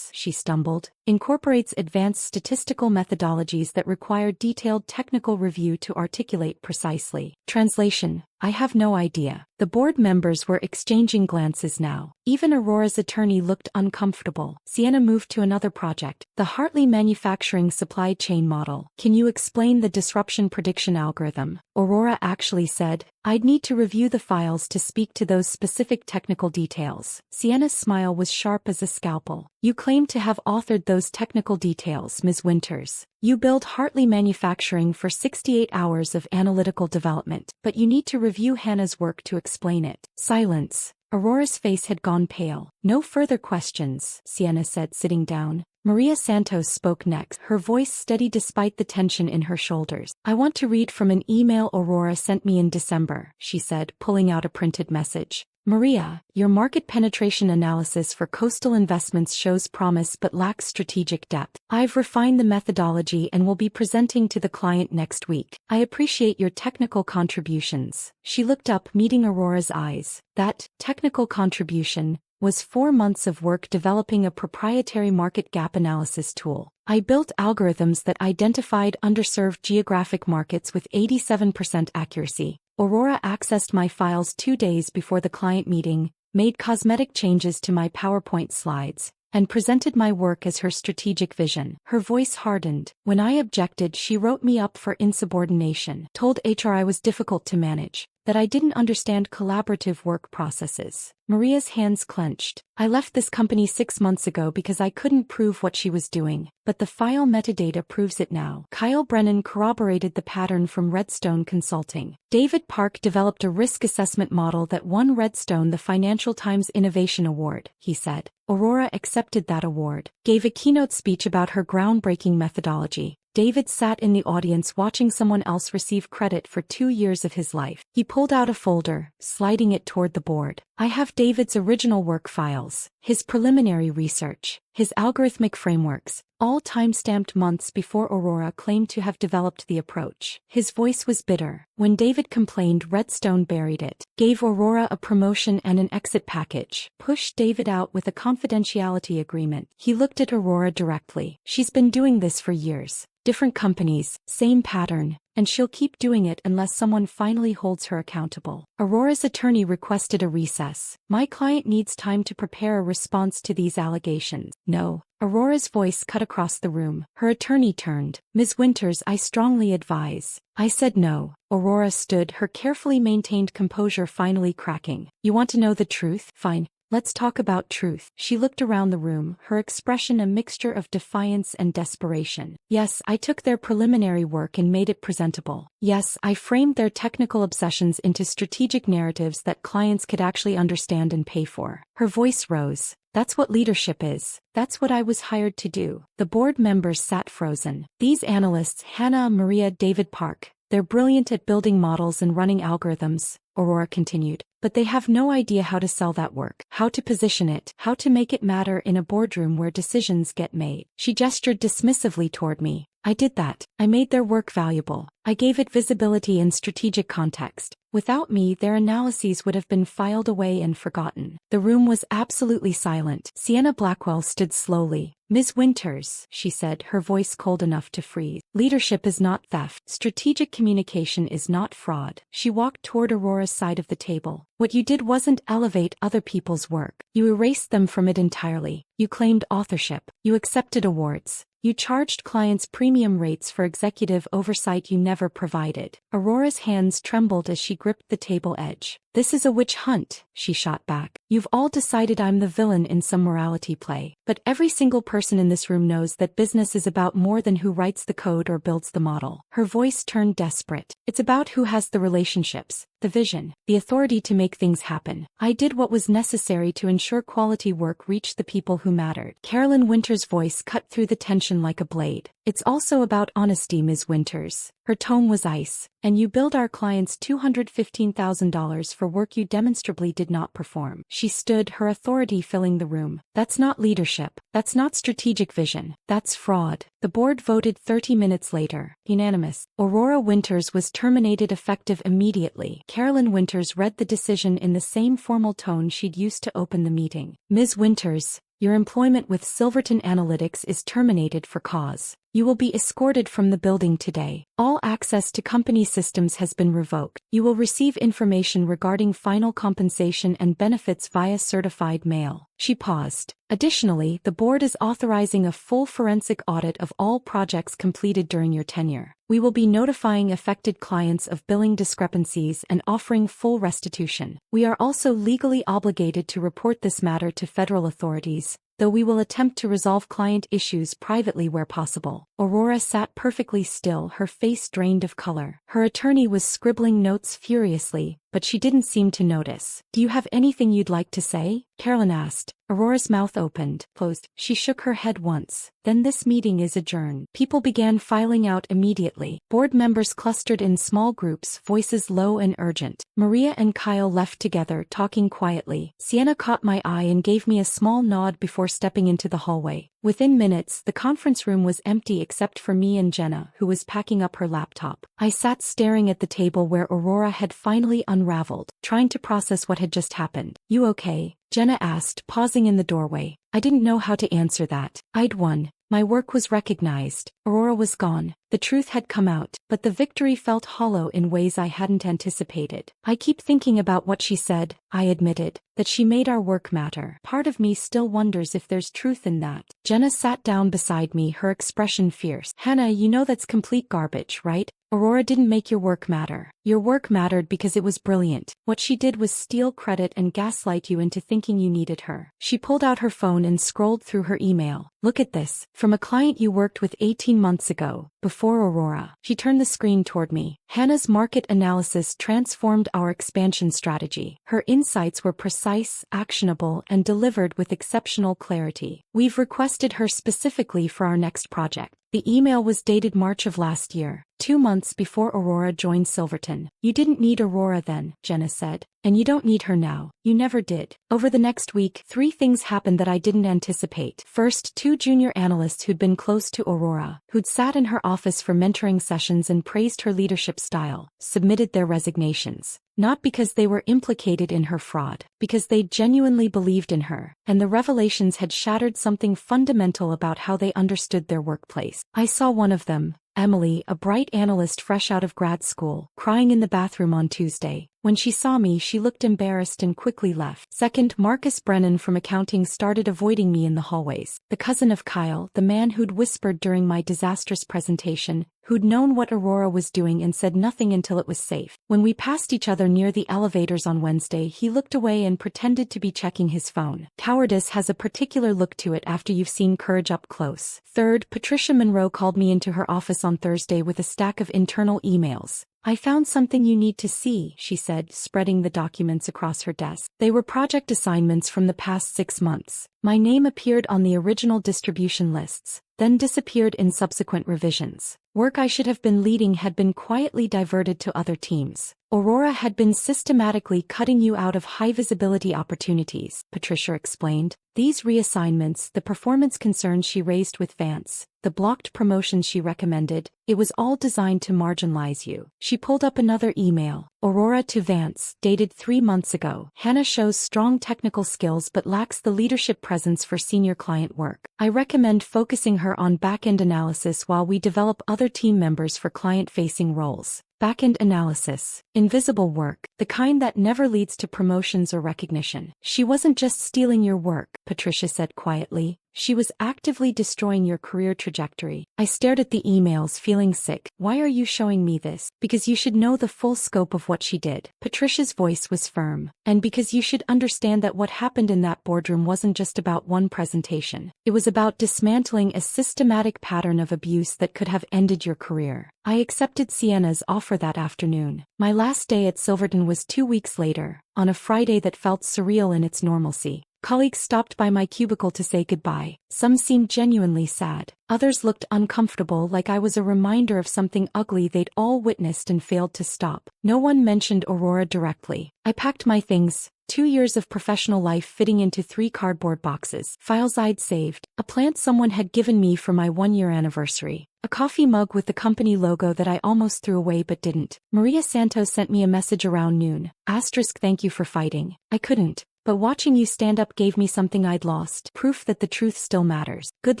she stumbled, incorporates advanced statistical methodologies that require detailed technical review to articulate precisely. Translation: I have no idea. The board members were exchanging glances now. Even Aurora's attorney looked uncomfortable. Sienna moved to another project, the Hartley manufacturing supply chain model. Can you explain the disruption prediction algorithm? Aurora actually said, I'd need to review the files to speak to those specific technical details. Sienna's smile was sharp as a scalpel. You claim to have authored those technical details, Ms. Winters. You build Hartley manufacturing for 68 hours of analytical development, but you need to review Hannah's work to explain it. Silence. Aurora's face had gone pale. No further questions, Sienna said, sitting down. Maria Santos spoke next, her voice steady despite the tension in her shoulders. I want to read from an email Aurora sent me in December, she said, pulling out a printed message. Maria, your market penetration analysis for coastal investments shows promise but lacks strategic depth. I've refined the methodology and will be presenting to the client next week. I appreciate your technical contributions. She looked up, meeting Aurora's eyes. That technical contribution was 4 months of work developing a proprietary market gap analysis tool. I built algorithms that identified underserved geographic markets with 87% accuracy. Aurora accessed my files 2 days before the client meeting, made cosmetic changes to my PowerPoint slides, and presented my work as her strategic vision. Her voice hardened. When I objected, she wrote me up for insubordination, told HR I was difficult to manage, that I didn't understand collaborative work processes. Maria's hands clenched. I left this company 6 months ago because I couldn't prove what she was doing, but the file metadata proves it now. Kyle Brennan corroborated the pattern from Redstone Consulting. David Park developed a risk assessment model that won Redstone the Financial Times Innovation Award, he said. Aurora accepted that award, gave a keynote speech about her groundbreaking methodology. David sat in the audience watching someone else receive credit for 2 years of his life. He pulled out a folder, sliding it toward the board. I have David's original work files, his preliminary research, his algorithmic frameworks, all time-stamped months before Aurora claimed to have developed the approach. His voice was bitter. When David complained, Redstone buried it, gave Aurora a promotion and an exit package, pushed David out with a confidentiality agreement. He looked at Aurora directly. She's been doing this for years. Different companies, same pattern, and she'll keep doing it unless someone finally holds her accountable. Aurora's attorney requested a recess. My client needs time to prepare a response to these allegations. No. Aurora's voice cut across the room. Her attorney turned. Ms. Winters, I strongly advise. I said no. Aurora stood, her carefully maintained composure finally cracking. You want to know the truth? Fine. Let's talk about truth. She looked around the room, her expression a mixture of defiance and desperation. Yes, I took their preliminary work and made it presentable. Yes, I framed their technical obsessions into strategic narratives that clients could actually understand and pay for. Her voice rose. That's what leadership is. That's what I was hired to do. The board members sat frozen. These analysts, Hannah, Maria, David Park, they're brilliant at building models and running algorithms, Aurora continued, but they have no idea how to sell that work, how to position it, how to make it matter in a boardroom where decisions get made. She gestured dismissively toward me. I did that. I made their work valuable. I gave it visibility and strategic context. Without me, their analyses would have been filed away and forgotten. The room was absolutely silent. Sienna Blackwell stood slowly. Ms. Winters, she said, her voice cold enough to freeze. Leadership is not theft. Strategic communication is not fraud. She walked toward Aurora's side of the table. What you did wasn't elevate other people's work. You erased them from it entirely. You claimed authorship. You accepted awards. You charged clients premium rates for executive oversight you never provided. Aurora's hands trembled as she gripped the table edge. "This is a witch hunt," she shot back. "You've all decided I'm the villain in some morality play. But every single person in this room knows that business is about more than who writes the code or builds the model." Her voice turned desperate. "It's about who has the relationships, the vision, the authority to make things happen. I did what was necessary to ensure quality work reached the people who mattered." Carolyn Winters' voice cut through the tension like a blade. "It's also about honesty, Ms. Winters." Her tone was ice. "And you billed our clients $215,000 for work you demonstrably did not perform." She stood, her authority filling the room. "That's not leadership. That's not strategic vision. That's fraud." The board voted 30 minutes later. Unanimous. Aurora Winters was terminated effective immediately. Carolyn Winters read the decision in the same formal tone she'd used to open the meeting. "Ms. Winters, your employment with Silverton Analytics is terminated for cause. You will be escorted from the building today. All access to company systems has been revoked. You will receive information regarding final compensation and benefits via certified mail." She paused. "Additionally, the board is authorizing a full forensic audit of all projects completed during your tenure. We will be notifying affected clients of billing discrepancies and offering full restitution. We are also legally obligated to report this matter to federal authorities, though we will attempt to resolve client issues privately where possible." Aurora sat perfectly still, her face drained of color. Her attorney was scribbling notes furiously, but she didn't seem to notice. "Do you have anything you'd like to say?" Carolyn asked. Aurora's mouth opened, closed. She shook her head once. "Then this meeting is adjourned." People began filing out immediately. Board members clustered in small groups, voices low and urgent. Maria and Kyle left together, talking quietly. Sienna caught my eye and gave me a small nod before stepping into the hallway. Within minutes, the conference room was empty except for me and Jenna, who was packing up her laptop. I sat staring at the table where Aurora had finally unraveled, trying to process what had just happened. "You okay?" Jenna asked, pausing in the doorway. I didn't know how to answer that. I'd won. My work was recognized. Aurora was gone. The truth had come out, but the victory felt hollow in ways I hadn't anticipated. "I keep thinking about what she said," I admitted, "that she made our work matter. Part of me still wonders if there's truth in that." Jenna sat down beside me, her expression fierce. "Hannah, you know that's complete garbage, right? Aurora didn't make your work matter. Your work mattered because it was brilliant. What she did was steal credit and gaslight you into thinking you needed her." She pulled out her phone and scrolled through her email. "Look at this. From a client you worked with 18 months ago, before Aurora." She turned the screen toward me. "Hannah's market analysis transformed our expansion strategy. Her insights were precise, actionable, and delivered with exceptional clarity. We've requested her specifically for our next project." The email was dated March of last year, 2 months before Aurora joined Silverton. "You didn't need Aurora then," Jenna said. "And you don't need her now. You never did." Over the next week, 3 things happened that I didn't anticipate. First, 2 junior analysts who'd been close to Aurora, who'd sat in her office for mentoring sessions and praised her leadership style, submitted their resignations. Not because they were implicated in her fraud, because they genuinely believed in her, and the revelations had shattered something fundamental about how they understood their workplace. I saw one of them, Emily, a bright analyst fresh out of grad school, crying in the bathroom on Tuesday. When she saw me, she looked embarrassed and quickly left. Second, Marcus Brennan from accounting started avoiding me in the hallways. The cousin of Kyle, the man who'd whispered during my disastrous presentation, who'd known what Aurora was doing and said nothing until it was safe. When we passed each other near the elevators on Wednesday, he looked away and pretended to be checking his phone. Cowardice has a particular look to it after you've seen courage up close. Third, Patricia Monroe called me into her office on Thursday with a stack of internal emails. "I found something you need to see," she said, spreading the documents across her desk. They were project assignments from the past 6 months. My name appeared on the original distribution lists, then disappeared in subsequent revisions. Work I should have been leading had been quietly diverted to other teams. "Aurora had been systematically cutting you out of high-visibility opportunities," Patricia explained. "These reassignments, the performance concerns she raised with Vance, the blocked promotions she recommended, it was all designed to marginalize you." She pulled up another email. "Aurora to Vance, dated 3 months ago. Hannah shows strong technical skills but lacks the leadership presence for senior client work. I recommend focusing her on back-end analysis while we develop other team members for client-facing roles." Back-end analysis. Invisible work, the kind that never leads to promotions or recognition. She wasn't just stealing your work, Patricia said quietly. She was actively destroying your career trajectory. I stared at the emails, feeling sick. Why are you showing me this? Because you should know the full scope of what she did. Patricia's voice was firm. And because you should understand that what happened in that boardroom wasn't just about one presentation. It was about dismantling a systematic pattern of abuse that could have ended your career. I accepted Sienna's offer that afternoon. My last day at Silverton was 2 weeks later, on a Friday that felt surreal in its normalcy. Colleagues stopped by my cubicle to say goodbye. Some seemed genuinely sad. Others looked uncomfortable, like I was a reminder of something ugly they'd all witnessed and failed to stop. No one mentioned Aurora directly. I packed my things, 2 years of professional life fitting into 3 cardboard boxes, files I'd saved, a plant someone had given me for my 1-year anniversary, a coffee mug with the company logo that I almost threw away but didn't. Maria Santos sent me a message around noon. Thank you for fighting. I couldn't. But watching you stand up gave me something I'd lost. Proof that the truth still matters. Good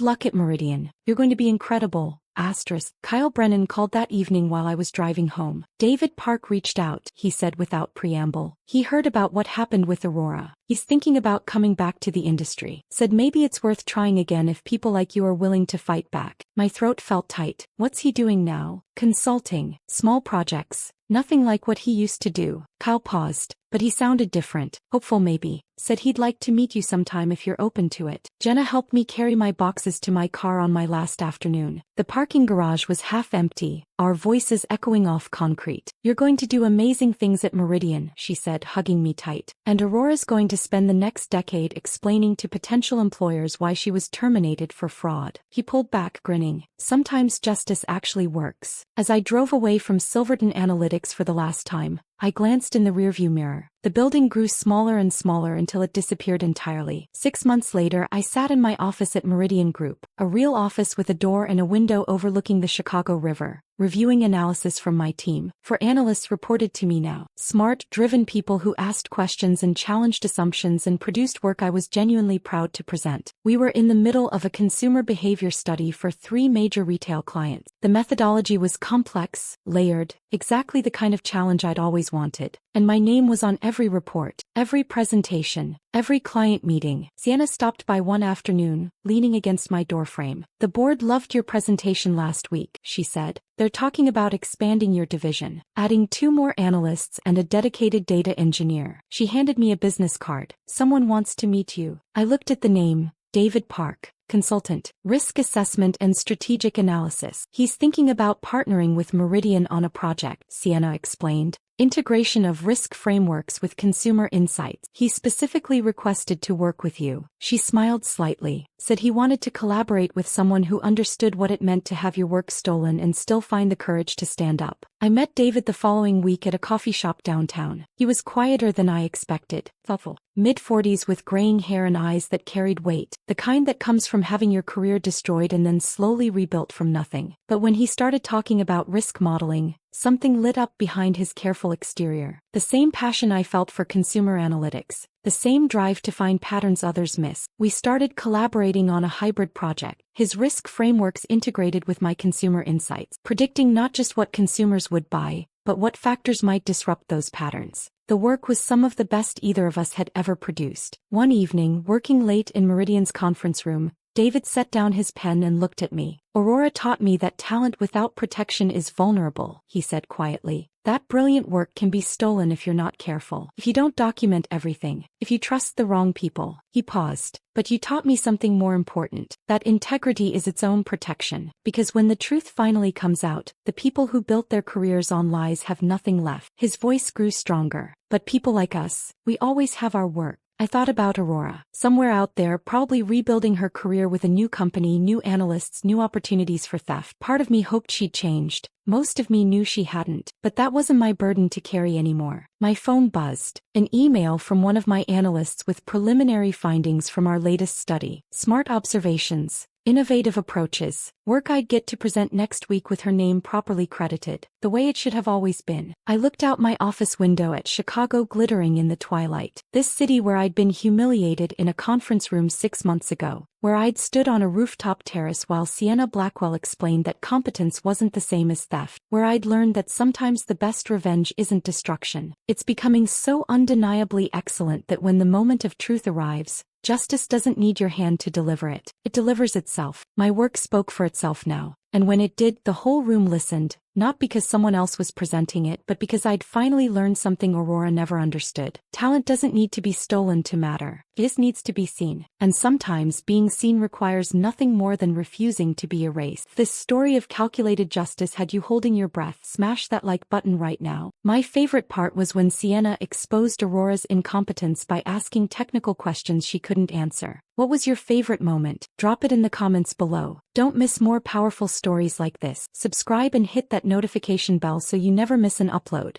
luck at Meridian. You're going to be incredible. Kyle Brennan called that evening while I was driving home. David Park reached out, he said without preamble. He heard about what happened with Aurora. He's thinking about coming back to the industry. Said maybe it's worth trying again if people like you are willing to fight back. My throat felt tight. What's he doing now? Consulting. Small projects. Nothing like what he used to do. Kyle paused, but he sounded different. Hopeful maybe. Said he'd like to meet you sometime if you're open to it. Jenna helped me carry my boxes to my car on my last afternoon. The parking garage was half empty, our voices echoing off concrete. You're going to do amazing things at Meridian, she said, hugging me tight. And Aurora's going to spend the next decade explaining to potential employers why she was terminated for fraud. He pulled back, grinning. Sometimes justice actually works. As I drove away from Silverton Analytics for the last time, I glanced in the rearview mirror. The building grew smaller and smaller until it disappeared entirely. 6 months later, I sat in my office at Meridian Group, a real office with a door and a window overlooking the Chicago River, reviewing analysis from my team. For analysts reported to me now. Smart, driven people who asked questions and challenged assumptions and produced work I was genuinely proud to present. We were in the middle of a consumer behavior study for 3 major retail clients. The methodology was complex, layered, exactly the kind of challenge I'd always wanted. And my name was on every report, every presentation, every client meeting. Sienna stopped by one afternoon, leaning against my doorframe. The board loved your presentation last week, she said. They're talking about expanding your division, adding 2 more analysts and a dedicated data engineer. She handed me a business card. Someone wants to meet you. I looked at the name, David Park. Consultant, risk assessment and strategic analysis. He's thinking about partnering with Meridian on a project, Sienna explained. Integration of risk frameworks with consumer insights. He specifically requested to work with you. She smiled slightly, said he wanted to collaborate with someone who understood what it meant to have your work stolen and still find the courage to stand up. I met David the following week at a coffee shop downtown. He was quieter than I expected, thoughtful. Mid-40s with graying hair and eyes that carried weight, the kind that comes from having your career destroyed and then slowly rebuilt from nothing. But when he started talking about risk modeling, something lit up behind his careful exterior. The same passion I felt for consumer analytics, the same drive to find patterns others miss. We started collaborating on a hybrid project. His risk frameworks integrated with my consumer insights, predicting not just what consumers would buy, but what factors might disrupt those patterns. The work was some of the best either of us had ever produced. One evening, working late in Meridian's conference room, David set down his pen and looked at me. Aurora taught me that talent without protection is vulnerable, he said quietly. That brilliant work can be stolen if you're not careful. If you don't document everything. If you trust the wrong people. He paused. But you taught me something more important. That integrity is its own protection. Because when the truth finally comes out, the people who built their careers on lies have nothing left. His voice grew stronger. But people like us, we always have our work. I thought about Aurora, somewhere out there probably rebuilding her career with a new company, new analysts, new opportunities for theft. Part of me hoped she'd changed. Most of me knew she hadn't, but that wasn't my burden to carry anymore. My phone buzzed. An email from one of my analysts with preliminary findings from our latest study. Smart observations. Innovative approaches. Work I'd get to present next week with her name properly credited, the way it should have always been. I looked out my office window at Chicago glittering in the twilight. This city where I'd been humiliated in a conference room 6 months ago, where I'd stood on a rooftop terrace while Sienna Blackwell explained that competence wasn't the same as theft, where I'd learned that sometimes the best revenge isn't destruction. It's becoming so undeniably excellent that when the moment of truth arrives, justice doesn't need your hand to deliver it. It delivers itself. My work spoke for itself now. And when it did, the whole room listened, not because someone else was presenting it, but because I'd finally learned something Aurora never understood. Talent doesn't need to be stolen to matter. It just needs to be seen. And sometimes being seen requires nothing more than refusing to be erased. This story of calculated justice had you holding your breath. Smash that like button right now. My favorite part was when Sienna exposed Aurora's incompetence by asking technical questions she couldn't answer. What was your favorite moment? Drop it in the comments below. Don't miss more powerful stories like this. Subscribe and hit that notification bell so you never miss an upload.